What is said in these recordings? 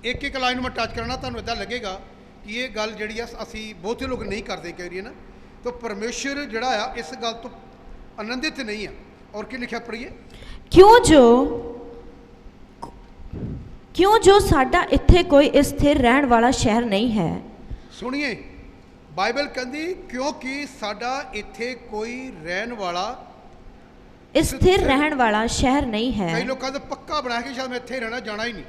एक एक लाइन में टच करना, तुहानूं इदां लगेगा कि ये गल जिहड़ी आ असीं बहुते लोग नहीं करते कई वारी ना। तो परमेश्वर जिहड़ा आ इस गल तो आनंदित नहीं है। और की लिखिया पढ़िए, क्यों जो साडा इत्थे कोई स्थिर रहन वाला शहर नहीं है। सुनिए, बाइबल कहती क्योंकि साडा इत्थे कोई रहन वाला स्थिर रहन वाला शहर नहीं है। कई लोगों का पक्का बना के शायद मैं इत्थे रहना जाना ही नहीं।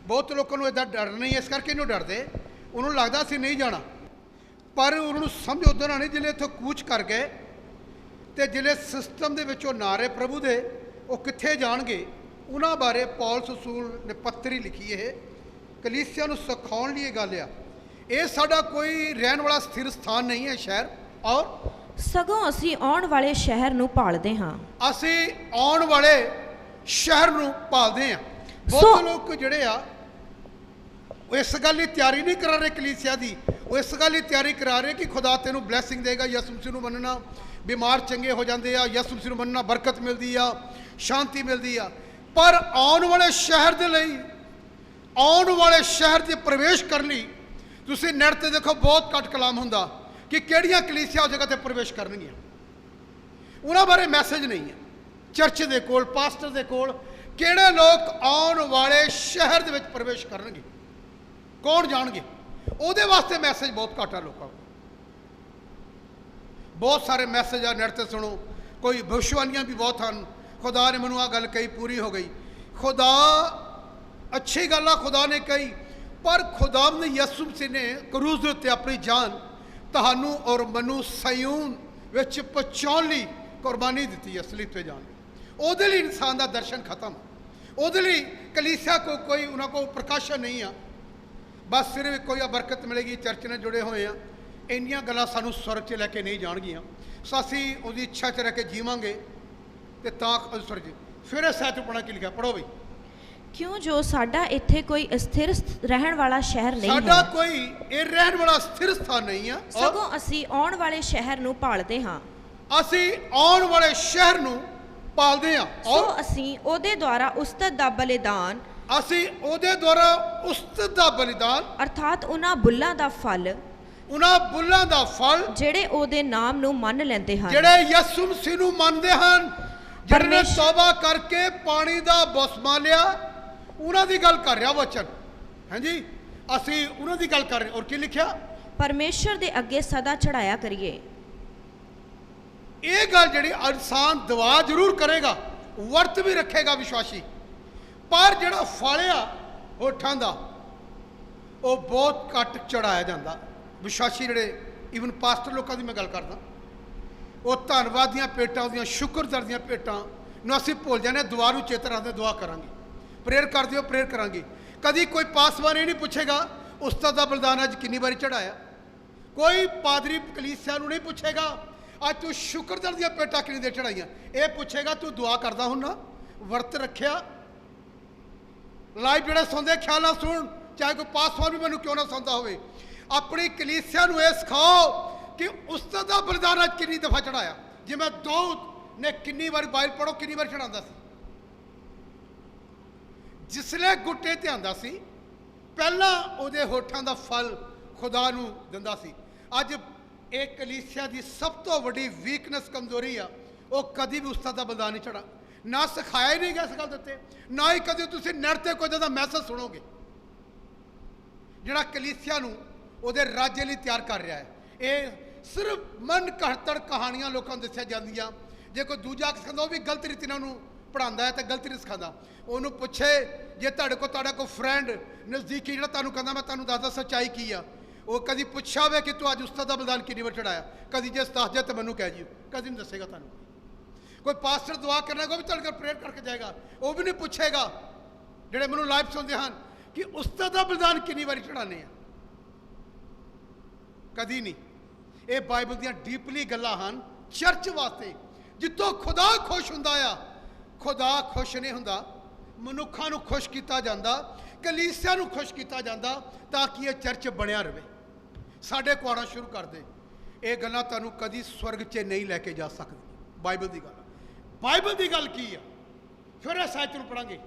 बहुत लोगों को इदा डर नहीं, इस करके नहीं डरते, उन्होंने लगता असीं नहीं जाना। पर उन्होंने समझ उधर आनी जिले इत्थों कूच कर गए तो जिले सिस्टम दे विचों ना रहे प्रभु दे, वो कित्थे जाणगे। उन्हां बारे पौलुस रसूल ने पत्री लिखी है, कलीसिया नूं सिखाउण लई गल आ। ये साडा कोई रहन वाला स्थिर स्थान नहीं है शहर, और सगों असीं आउण वाले शहर नूं भालदे हां। असीं आउण वाले शहर नूं भालदे हां। बहुत लोग जिहड़े आ वो इस गल की तैयारी नहीं करा रहे कलीसिया की, वो इस गल की तैयारी करा रहे कि खुदा तेनू ब्लैसिंग देगा, यसू मसीह नूं मनना बीमार चंगे हो जाते हैं, यसू मसीह नूं मनना बरकत मिलती आ, शांति मिलती आ। पर आने वाले शहर के लिए, आने वाले शहर से प्रवेश करने लई तुसीं नेट ते देखो बहुत घट कलाम हुंदा कि किहड़ियां कलीसिया उस जगह ते प्रवेश करनगियां, उन्हां बारे मैसेज नहीं है। चर्च के कोल, पास्टर के कोल किहड़े लोग आने वाले शहर दे विच प्रवेश करनगे, कौन जाणगे, उहदे वास्ते मैसेज बहुत घट है। लोगों को बहुत सारे मैसेज आ नेट ते सुनो, कोई भविष्यवाणियां भी बहुत हैं। खुदा ने मैनूं आ गल कही, पूरी हो गई। खुदा अच्छी गल आ खुदा ने कही, पर खुदा ने यसू मसीह ने क्रूज दे उत्ते अपनी जान तुहानू और मैनू सयून विच पहुंचाउण लई कुर्बानी दी है, सलीते जान। उहदे लई इंसान का दर्शन खत्म, उहदे लई कलीसिया को कोई उन्हां को प्रकाशन नहीं आ। बस सिर्फ कोई बरकत मिलेगी, चर्च ने जुड़े हुए हैं, इन्नियां गल्लां सानू स्वर्ग च लैके नहीं जाणगियां। सो असीं उहदी इच्छा च रह के जीवांगे ते तां स्वर्ग। फिर इस साथ पढ़ना की लिखा, पढ़ो बई। क्यों जो साडा इत्थे कोई स्थिर रहन वाला शहर नहीं साडा है, कोई ये रहन वाला स्थिर स्थान नहीं है, सगों असीं आउण वाले शहर नूं भालदे हां। असीं आउण वाले शहर नूं पालदे हां, सो असीं ओहदे द्वारा उस्तत दा बलिदान, असीं ओहदे द्वारा उस्तत दा बलिदान अर्थात उन्हां बुल्लां दा फल, उन्हां बुल्लां दा फल ਜਿਹੜੇ ਉਹਦੇ ਨਾਮ ਨੂੰ ਮੰਨ ਲੈਂਦੇ ਹਨ, ਜਿਹੜੇ ਯਿਸੂ ਮਸੀਹ ਨੂੰ ਮੰਨਦੇ ਹਨ, ਜਿਹੜੇ ਨੇ ਤੌਬਾ ਕਰਕੇ ਪਾਣੀ ਦਾ ਬਪਤਿਸਮਾ ਲਿਆ, ਉਹਨਾਂ ਦੀ ਗੱਲ ਕਰ ਰਿਹਾ ਵਚਨ। ਹਾਂਜੀ, ਅਸੀਂ ਉਹਨਾਂ ਦੀ ਗੱਲ ਕਰ ਰਹੇ। ਔਰ ਕੀ ਲਿਖਿਆ, ਪਰਮੇਸ਼ਰ ਦੇ ਅੱਗੇ ਸਦਾ ਚੜਾਇਆ ਕਰੀਏ। ਇਹ ਗੱਲ ਜਿਹੜੀ ਇਨਸਾਨ ਦੁਆ ਜ਼ਰੂਰ ਕਰੇਗਾ, ਵਰਤ ਵੀ ਰੱਖੇਗਾ ਵਿਸ਼ਵਾਸੀ, ਪਰ ਜਿਹੜਾ ਫਲ ਆ ਹੋਠਾਂ ਦਾ ਉਹ ਬਹੁਤ ਘੱਟ ਚੜਾਇਆ ਜਾਂਦਾ। ਵਿਸ਼ਵਾਸੀ ਜਿਹੜੇ ਈਵਨ ਪਾਸਟਰ ਲੋਕਾਂ ਦੀ ਮੈਂ ਗੱਲ ਕਰਦਾ, ਉਹ ਧੰਨਵਾਦ ਦੀਆਂ ਭੇਟਾਂ, ਉਹਦੀਆਂ ਸ਼ੁਕਰਗੁਜ਼ਾਰ ਦੀਆਂ ਭੇਟਾਂ ਨੂੰ ਅਸੀਂ ਭੁੱਲ ਜਾਂਦੇ ਹਾਂ। ਦੁਆ ਨੂੰ ਚੇਤੇ ਰੱਖਦੇ, ਦੁਆ ਕਰਾਂਗੇ, ਪ੍ਰੇਅਰ ਕਰ ਦਿਓ, ਪ੍ਰੇਅਰ ਕਰਾਂਗੇ। ਕਦੀ ਕੋਈ ਪਾਸਵਾਨ ਇਹ ਨਹੀਂ ਪੁੱਛੇਗਾ ਉਸਤਾਦ ਦਾ ਬਲਿਦਾਨ ਅੱਜ ਕਿੰਨੀ ਵਾਰੀ ਚੜਾਇਆ। ਕੋਈ ਪਾਦਰੀ ਕਲੀਸਿਆ ਨੂੰ ਨਹੀਂ ਪੁੱਛੇਗਾ ਅੱਜ ਤੂੰ ਸ਼ੁਕਰਗੁਜ਼ਾਰ ਦੀਆਂ ਭੇਟਾਂ ਕਿੰਨੀ ਦੇਰ ਚੜਾਈਆਂ। ਇਹ ਪੁੱਛੇਗਾ ਤੂੰ ਦੁਆ ਕਰਦਾ ਹੁਣ ਨਾ, ਵਰਤ ਰੱਖਿਆ। ਲਾਈਵ ਜਿਹੜੇ ਸੁਣਦੇ ਖਿਆਲ ਨਾਲ ਸੁਣ, ਚਾਹੇ ਕੋਈ ਪਾਸਵਾਨ ਵੀ ਮੈਨੂੰ ਕਿਉਂ ਨਾ ਸੁਣਦਾ ਹੋਵੇ। अपनी कलीसिया ये सिखाओ कि उस्ताद दा बलिदान अज कितनी दफा चढ़ाया। जिवें दाऊद ने कितनी बार, बाइबल पढ़ो कितनी बार चढ़ाता सी, जिसले गुट्टे ते आंदा सी पहला उहदे होठां दा फल खुदा नूं दिंदा सी। अज एक कलीसिया की सब तो वड्डी वीकनेस कमजोरी आ, वो कभी भी उस्ताद दा बलिदान नहीं चढ़ा, ना सिखाया ही नहीं गया इस गल दे उत्ते, ना ही कभी तुसीं नेट ते कोई दा मैसेज सुनोगे जिहड़ा कलीसिया नूं ਉਹਦੇ ਰਾਜੇ ਲਈ ਤਿਆਰ ਕਰ ਰਿਹਾ ਹੈ। ਇਹ ਸਿਰਫ ਮਨ ਘੜਤੜ ਕਹਾਣੀਆਂ ਲੋਕਾਂ ਨੂੰ ਦੱਸੀਆਂ ਜਾਂਦੀਆਂ। ਜੇ ਕੋਈ ਦੂਜਾ ਸਿਖਾਉਂਦਾ ਉਹ ਵੀ ਗਲਤ ਰੀਤੀ ਨਾਲ ਉਹਨੂੰ ਪੜ੍ਹਾਉਂਦਾ ਹੈ ਤੇ ਗਲਤ ਰੀਤੀ ਸਿਖਾਉਂਦਾ। ਉਹਨੂੰ ਪੁੱਛੇ ਜੇ ਤੁਹਾਡਾ ਕੋਈ ਫਰੈਂਡ ਨਜ਼ਦੀਕੀ ਜਿਹੜਾ ਤੁਹਾਨੂੰ ਕਹਿੰਦਾ ਮੈਂ ਤੁਹਾਨੂੰ ਦੱਸਦਾ ਸੱਚਾਈ ਕੀ ਆ, ਉਹ ਕਦੀ ਪੁੱਛਿਆ ਹੋਵੇ ਕਿ ਤੂੰ ਅੱਜ ਉਸਤਾਦ ਦਾ ਬਲਿਦਾਨ ਕਿੰਨੀ ਵਾਰ ਚੜਾਇਆ, ਕਦੀ ਜੇ ਦੱਸ ਜੇ ਤਾਂ ਮੈਨੂੰ ਕਹਿ ਜਿਓ, ਕਦੀ ਨਹੀਂ ਦੱਸੇਗਾ ਤੁਹਾਨੂੰ। ਕੋਈ ਪਾਸਟਰ ਦੁਆ ਕਰਨਾ ਉਹ ਵੀ ਤੁਹਾਡੇ ਕੋਲ ਪ੍ਰੇਅਰ ਕਰਕੇ ਜਾਏਗਾ, ਉਹ ਵੀ ਨਹੀਂ ਪੁੱਛੇਗਾ ਜਿਹੜੇ ਮੈਨੂੰ ਲਾਈਵ ਸੁਣਦੇ ਹਨ ਕਿ ਉਸਤਾਦ ਦਾ ਬਲਿਦਾਨ ਕਿੰਨੀ ਵਾਰੀ ਚੜਾਉਂਦੇ ਆ, कभी नहीं। ये बाइबल दियां डीपली गल्लां हन चर्च वास्ते, जितों खुदा खुश हुंदा आ। खुदा खुश नहीं हुंदा, मनुखा नूं खुश किया जाता, कलीसिया नूं खुश किया जाता ताकि ये चर्च बनया रहे। साडे को आना शुरू कर दे। ये गल्लां तुहानूं कदी स्वर्ग च नहीं लैके जा सकदी। बाइबल की गल, बाइबल की गल की आ। फिर इस आयत नूं पढ़ांगे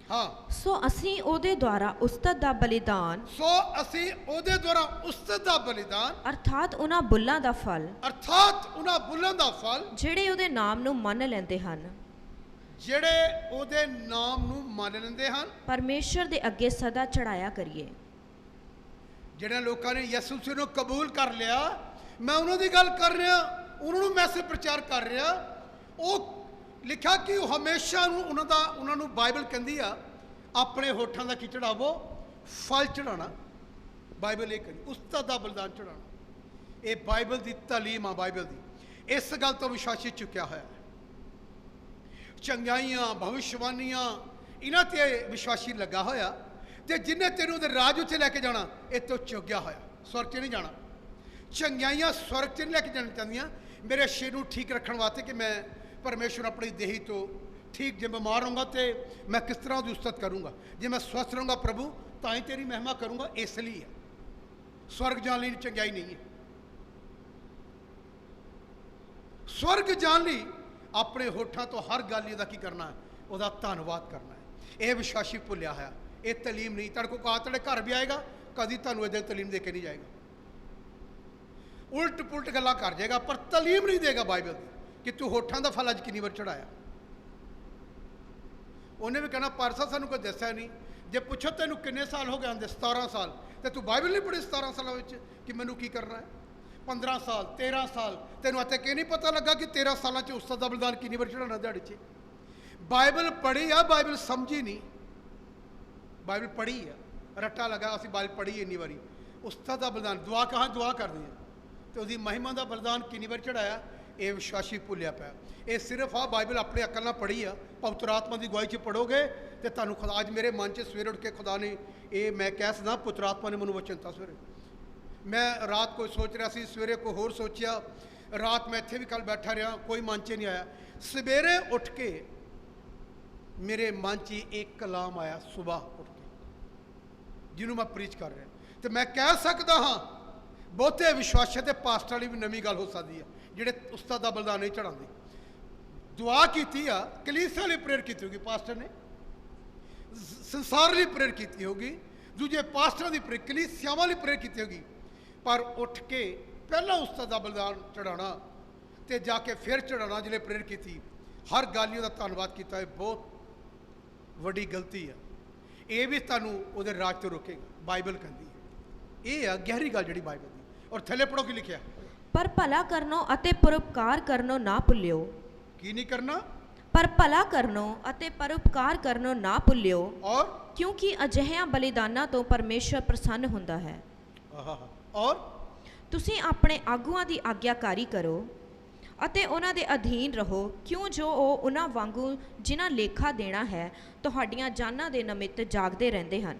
ਹਾਂ ਸੋ ਅਸੀਂ ਉਹਦੇ ਦੁਆਰਾ ਉਸਤਤ ਦਾ ਬਲੀਦਾਨ ਸੋ ਅਸੀਂ ਉਹਦੇ ਦੁਆਰਾ ਉਸਤਤ ਦਾ ਬਲੀਦਾਨ ਅਰਥਾਤ ਉਹਨਾਂ ਬੁੱਲਾਂ ਦਾ ਫਲ ਅਰਥਾਤ ਉਹਨਾਂ ਬੁੱਲਾਂ ਦਾ ਫਲ ਜਿਹੜੇ ਉਹਦੇ ਨਾਮ ਨੂੰ ਮੰਨ ਲੈਂਦੇ ਹਨ ਜਿਹੜੇ ਉਹਦੇ ਨਾਮ ਨੂੰ ਮੰਨ ਲੈਂਦੇ ਹਨ ਪਰਮੇਸ਼ਰ ਦੇ ਅੱਗੇ ਸਦਾ ਚੜਾਇਆ ਕਰੀਏ। ਜਿਹੜੇ ਲੋਕਾਂ ਨੇ ਯਿਸੂ ਮਸੀਹ ਨੂੰ ਕਬੂਲ ਕਰ ਲਿਆ, ਮੈਂ ਉਹਨਾਂ ਦੀ ਗੱਲ ਕਰ ਰਿਹਾ, ਉਹਨਾਂ ਨੂੰ ਮੈਸੇਜ ਪ੍ਰਚਾਰ ਕਰ ਰਿਹਾ। ਉਹ ਲਿਖਿਆ ਕਿ ਉਹ ਹਮੇਸ਼ਾ ਨੂੰ ਉਹਨਾਂ ਨੂੰ ਬਾਈਬਲ ਕਹਿੰਦੀ ਆ ਆਪਣੇ ਹੋਠਾਂ ਦਾ ਕੀ ਚੜਾਵੋ, ਫਲ ਚੜਾਉਣਾ। ਬਾਈਬਲ ਇਹ ਕਹਿੰਦੀ ਉਸਤਤ ਦਾ ਬਲਿਦਾਨ ਚੜਾਉਣਾ। ਇਹ ਬਾਈਬਲ ਦੀ ਤਾਲੀਮ ਆ, ਬਾਈਬਲ ਦੀ। ਇਸ ਗੱਲ ਤੋਂ ਵਿਸ਼ਵਾਸੀ ਚੁੱਕਿਆ ਹੋਇਆ। ਚੰਗਿਆਈਆਂ, ਭਵਿਸ਼ਵਾਣੀਆਂ, ਇਹਨਾਂ ਤੇ ਵਿਸ਼ਵਾਸੀ ਲੱਗਾ ਹੋਇਆ। ਤੇ ਜਿੰਨੇ ਤੈਨੂੰ ਉਹਦੇ ਰਾਜ ਉੱਤੇ ਲੈ ਕੇ ਜਾਣਾ, ਇਹ ਤੋਂ ਚੁੱਕਿਆ ਹੋਇਆ। ਸਵਰਗ 'ਚ ਨਹੀਂ ਜਾਣਾ। ਚੰਗਿਆਈਆਂ ਸਵਰਗ 'ਚ ਨਹੀਂ ਲੈ ਕੇ ਜਾਣੀ ਚਾਹੁੰਦੀਆਂ। ਮੇਰੇ ਸਰੀਰ ਨੂੰ ਠੀਕ ਰੱਖਣ ਵਾਸਤੇ ਕਿ ਮੈਂ ਪਰਮੇਸ਼ਵਰ ਆਪਣੀ ਦੇਹੀ ਤੋਂ ਠੀਕ, ਜੇ ਬਿਮਾਰ ਹੋਊਂਗਾ ਤੇ ਮੈਂ ਕਿਸ ਤਰ੍ਹਾਂ ਉਹਦੀ ਉਸਤਤ ਕਰੂੰਗਾ। ਜੇ ਮੈਂ ਸਵਸਥ ਰਹੂੰਗਾ ਪ੍ਰਭੂ ਤਾਂ ਹੀ ਤੇਰੀ ਮਹਿਮਾ ਕਰੂੰਗਾ। ਇਸ ਲਈ ਹੈ ਸਵਰਗ ਜਾਣ ਲਈ ਚੰਗਿਆਈ ਨਹੀਂ ਹੈ। ਸਵਰਗ ਜਾਣ ਲਈ ਆਪਣੇ ਹੋਠਾਂ ਤੋਂ ਹਰ ਗੱਲ ਦਾ ਕੀ ਕਰਨਾ ਹੈ, ਉਹਦਾ ਧੰਨਵਾਦ ਕਰਨਾ ਹੈ। ਇਹ ਵਿਸ਼ਵਾਸੀ ਭੁੱਲਿਆ ਹੋਇਆ। ਇਹ ਤਾਲੀਮ ਨਹੀਂ। ਤੁਹਾਡੇ ਕੋਲ ਤੁਹਾਡੇ ਘਰ ਵੀ ਆਏਗਾ, ਕਦੀ ਤੁਹਾਨੂੰ ਇਹਦੇ ਤਾਲੀਮ ਦੇ ਕੇ ਨਹੀਂ ਜਾਏਗਾ। ਉਲਟ ਪੁਲਟ ਗੱਲਾਂ ਕਰ ਜਾਏਗਾ, ਪਰ ਤਾਲੀਮ ਨਹੀਂ ਦੇਗਾ ਬਾਈਬਲ ਦੀ ਕਿ ਤੂੰ ਹੋਠਾਂ ਦਾ ਫਲ ਅੱਜ ਕਿੰਨੀ ਵਾਰ ਚੜਾਇਆ। ਉਹਨੇ ਵੀ ਕਹਿਣਾ ਪਾਰਸਾ ਸਾਨੂੰ ਕੋਈ ਦੱਸਿਆ ਨਹੀਂ। ਜੇ ਪੁੱਛੋ ਤੈਨੂੰ ਕਿੰਨੇ ਸਾਲ ਹੋ ਗਏ ਆਂਦੇ 17 ਸਾਲ, ਤੇ ਤੂੰ ਬਾਈਬਲ ਨਹੀਂ ਪੜ੍ਹੀ 17 ਸਾਲਾਂ ਵਿੱਚ ਕਿ ਮੈਨੂੰ ਕੀ ਕਰਨਾ ਹੈ। 15 ਸਾਲ 13 ਸਾਲ ਤੈਨੂੰ ਅਤੇ ਕਿ ਨਹੀਂ ਪਤਾ ਲੱਗਾ ਕਿ 13 ਸਾਲਾਂ 'ਚ ਉਸਤਤ ਦਾ ਬਲਿਦਾਨ ਕਿੰਨੀ ਵਾਰ ਚੜਾਉਣਾ ਦਿਹਾੜੀ 'ਚ। ਬਾਈਬਲ ਪੜ੍ਹੀ ਆ, ਬਾਈਬਲ ਸਮਝੀ ਨਹੀਂ। ਬਾਈਬਲ ਪੜ੍ਹੀ ਆ, ਰੱਟਾ ਲਗਾ ਅਸੀਂ ਬਾਈਬਲ ਪੜ੍ਹੀ ਇੰਨੀ ਵਾਰੀ। ਉਸਤਤ ਦਾ ਬਲਿਦਾਨ ਦੁਆ ਕਹਾਂ ਦੁਆ ਕਰਦੇ ਆ, ਤੇ ਉਹਦੀ ਮਹਿਮਾ ਦਾ ਬਲਿਦਾਨ ਕਿੰਨੀ ਵਾਰ ਚੜਾਇਆ, ਇਹ ਵਿਸ਼ਵਾਸੀ ਭੁੱਲਿਆ ਪਿਆ। ਇਹ ਸਿਰਫ ਆ ਬਾਈਬਲ ਆਪਣੀ ਅਕਲ ਨਾਲ ਪੜ੍ਹੀ ਆ। ਪਵਿੱਤਰ ਆਤਮਾ ਦੀ ਅਗਵਾਈ 'ਚ ਪੜ੍ਹੋਗੇ ਤੇ ਤੁਹਾਨੂੰ ਖੁਦਾ ਅੱਜ ਮੇਰੇ ਮਨ 'ਚ ਸਵੇਰੇ ਉੱਠ ਕੇ ਖੁਦਾ ਨੇ ਇਹ ਮੈਂ ਕਹਿ ਸਕਦਾ ਪੁੱਤਰ ਆਤਮਾ ਨੇ ਮੈਨੂੰ ਵਚਨ ਦਿੱਤਾ। ਸਵੇਰੇ ਮੈਂ ਰਾਤ ਕੋਈ ਸੋਚ ਰਿਹਾ ਸੀ, ਸਵੇਰੇ ਕੋਈ ਹੋਰ ਸੋਚਿਆ, ਰਾਤ ਮੈਂ ਇੱਥੇ ਵੀ ਕੱਲ ਬੈਠਾ ਰਿਹਾ, ਕੋਈ ਮਨ 'ਚ ਨਹੀਂ ਆਇਆ। ਸਵੇਰੇ ਉੱਠ ਕੇ ਮੇਰੇ ਮਨ 'ਚ ਇੱਕ ਕਲਾਮ ਆਇਆ ਸੁਬਾਹ ਉੱਠ ਕੇ, ਜਿਹਨੂੰ ਮੈਂ ਪ੍ਰੀਚ ਕਰ ਰਿਹਾ। ਤੇ ਮੈਂ ਕਹਿ ਸਕਦਾ ਹਾਂ ਬਹੁਤੇ ਵਿਸ਼ਵਾਸੀਆਂ ਤੇ ਪਾਸਟਰਾਂ ਲਈ ਵੀ ਨਵੀਂ ਗੱਲ ਹੋ ਸਕਦੀ ਹੈ ਜਿਹੜੇ ਉਸਤਤ ਦਾ ਬਲਿਦਾਨ ਨਹੀਂ ਚੜਾਉਂਦੇ। ਦੁਆ ਕੀਤੀ ਆ, ਕਲੀਸਿਆ ਲਈ ਪ੍ਰੇਅਰ ਕੀਤੀ ਹੋਗੀ ਪਾਸਟਰ ਨੇ, ਸੰਸਾਰ ਲਈ ਪ੍ਰੇਅਰ ਕੀਤੀ ਹੋਗੀ, ਦੂਜੇ ਪਾਸਟਰਾਂ ਦੀ ਪ੍ਰੇਅਰ, ਕਲੀਸਿਆਵਾਂ ਲਈ ਪ੍ਰੇਅਰ ਕੀਤੀ ਹੋਗੀ, ਪਰ ਉੱਠ ਕੇ ਪਹਿਲਾਂ ਉਸਤਤ ਦਾ ਬਲਿਦਾਨ ਚੜਾਉਣਾ ਤੇ ਜਾ ਕੇ ਫਿਰ ਚੜਾਉਣਾ ਜਿਹੜੇ ਪ੍ਰੇਅਰ ਕੀਤੀ, ਹਰ ਗੱਲ ਉਹਦਾ ਧੰਨਵਾਦ ਕੀਤਾ, ਇਹ ਬਹੁਤ ਵੱਡੀ ਗਲਤੀ ਆ। ਇਹ ਵੀ ਤੁਹਾਨੂੰ ਉਹਦੇ ਰਾਜ ਤੋਂ ਰੋਕੇਗਾ। ਬਾਈਬਲ ਕਹਿੰਦੀ ਹੈ ਇਹ ਆ ਗਹਿਰੀ ਗੱਲ ਜਿਹੜੀ ਬਾਈਬਲ ਦੀ। ਔਰ ਥੱਲੇ ਪੜੋ ਕੀ ਲਿਖਿਆ, ਪਰ ਭਲਾ ਕਰਨੋ ਅਤੇ ਪਰਉਪਕਾਰ ਕਰਨੋ ਨਾ ਭੁੱਲਿਓ। ਕੀ ਨਹੀਂ ਕਰਨਾ, ਪਰ ਭਲਾ ਕਰਨੋ ਅਤੇ ਪਰਉਪਕਾਰ ਕਰਨੋ ਨਾ ਭੁੱਲਿਓ, ਔਰ ਕਿਉਂਕਿ ਅਜਿਹਿਆਂ ਬਲੀਦਾਨਾਂ ਤੋਂ ਪਰਮੇਸ਼ਰ ਪ੍ਰਸੰਨ ਹੁੰਦਾ ਹੈ। ਔਰ ਤੁਸੀਂ ਆਪਣੇ ਆਗੂਆਂ ਦੀ ਆਗਿਆਕਾਰੀ ਕਰੋ ਅਤੇ ਉਹਨਾਂ ਦੇ ਅਧੀਨ ਰਹੋ, ਕਿਉਂ ਜੋ ਉਹ ਉਹਨਾਂ ਵਾਂਗੂ ਜਿਨ੍ਹਾਂ ਲੇਖਾ ਦੇਣਾ ਹੈ ਤੁਹਾਡੀਆਂ ਜਾਨਾਂ ਦੇ ਨਿਮਿਤ ਜਾਗਦੇ ਰਹਿੰਦੇ ਹਨ।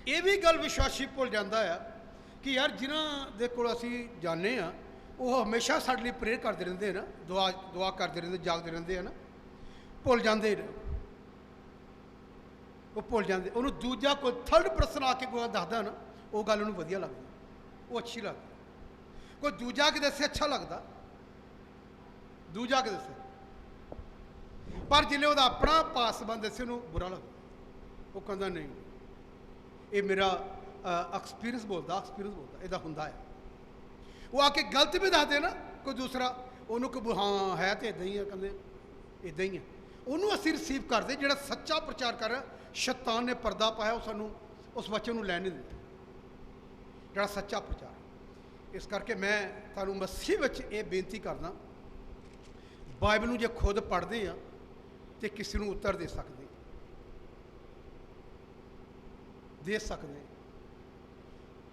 ਇਹ ਵੀ ਗੱਲ ਵਿਸ਼ਵਾਸੀ ਭੁੱਲ ਜਾਂਦਾ ਆ ਕਿ ਯਾਰ ਜਿਨ੍ਹਾਂ ਦੇ ਕੋਲ ਅਸੀਂ ਜਾਂਦੇ ਆ ਉਹ ਹਮੇਸ਼ਾ ਸਾਡੇ ਲਈ ਪ੍ਰੇਅਰ ਕਰਦੇ ਰਹਿੰਦੇ ਨਾ, ਦੁਆ ਕਰਦੇ ਰਹਿੰਦੇ, ਜਾਗਦੇ ਰਹਿੰਦੇ ਆ ਨਾ, ਭੁੱਲ ਜਾਂਦੇ ਨੇ। ਉਹ ਭੁੱਲ ਜਾਂਦੇ। ਉਹਨੂੰ ਦੂਜਾ ਕੋਈ ਥਰਡ ਪਰਸਨ ਆ ਕੇ ਕੋਈ ਦੱਸਦਾ ਨਾ, ਉਹ ਗੱਲ ਉਹਨੂੰ ਵਧੀਆ ਲੱਗਦੀ, ਉਹ ਅੱਛੀ ਲੱਗਦੀ। ਕੋਈ ਦੂਜਾ ਕਿ ਦੱਸੇ ਅੱਛਾ ਲੱਗਦਾ, ਦੂਜਾ ਕਿ ਦੱਸੇ, ਪਰ ਜਿਵੇਂ ਉਹਦਾ ਆਪਣਾ ਪਾਸਬੰਦ ਦੱਸੇ ਉਹਨੂੰ ਬੁਰਾ ਲੱਗਦਾ। ਉਹ ਕਹਿੰਦਾ ਨਹੀਂ, ਇਹ ਮੇਰਾ ਐਕਸਪੀਰੀਅੰਸ ਬੋਲਦਾ, ਇਹਦਾ ਹੁੰਦਾ ਹੈ। ਉਹ ਆ ਕੇ ਗਲਤ ਵੀ ਦੱਸਦੇ ਨਾ ਕੋਈ ਦੂਸਰਾ, ਉਹਨੂੰ ਕਿ ਹਾਂ ਹੈ ਤੇ ਇੱਦਾਂ ਹੀ ਆ, ਕਹਿੰਦੇ ਇੱਦਾਂ ਹੀ ਆ, ਉਹਨੂੰ ਅਸੀਂ ਰਿਸੀਵ ਕਰਦੇ। ਜਿਹੜਾ ਸੱਚਾ ਪ੍ਰਚਾਰ ਕਰ ਰਿਹਾ, ਸ਼ੈਤਾਨ ਨੇ ਪਰਦਾ ਪਾਇਆ, ਉਹ ਸਾਨੂੰ ਉਸ ਬੱਚੇ ਨੂੰ ਲੈਣ ਨਹੀਂ ਦਿੰਦਾ, ਜਿਹੜਾ ਸੱਚਾ ਪ੍ਰਚਾਰ। ਇਸ ਕਰਕੇ ਮੈਂ ਤੁਹਾਨੂੰ ਮਸੀਹ ਵਿੱਚ ਇਹ ਬੇਨਤੀ ਕਰਦਾ, ਬਾਈਬਲ ਨੂੰ ਜੇ ਖੁਦ ਪੜ੍ਹਦੇ ਆ ਤੇ ਕਿਸੇ ਨੂੰ ਉੱਤਰ ਦੇ ਸਕਦੇ।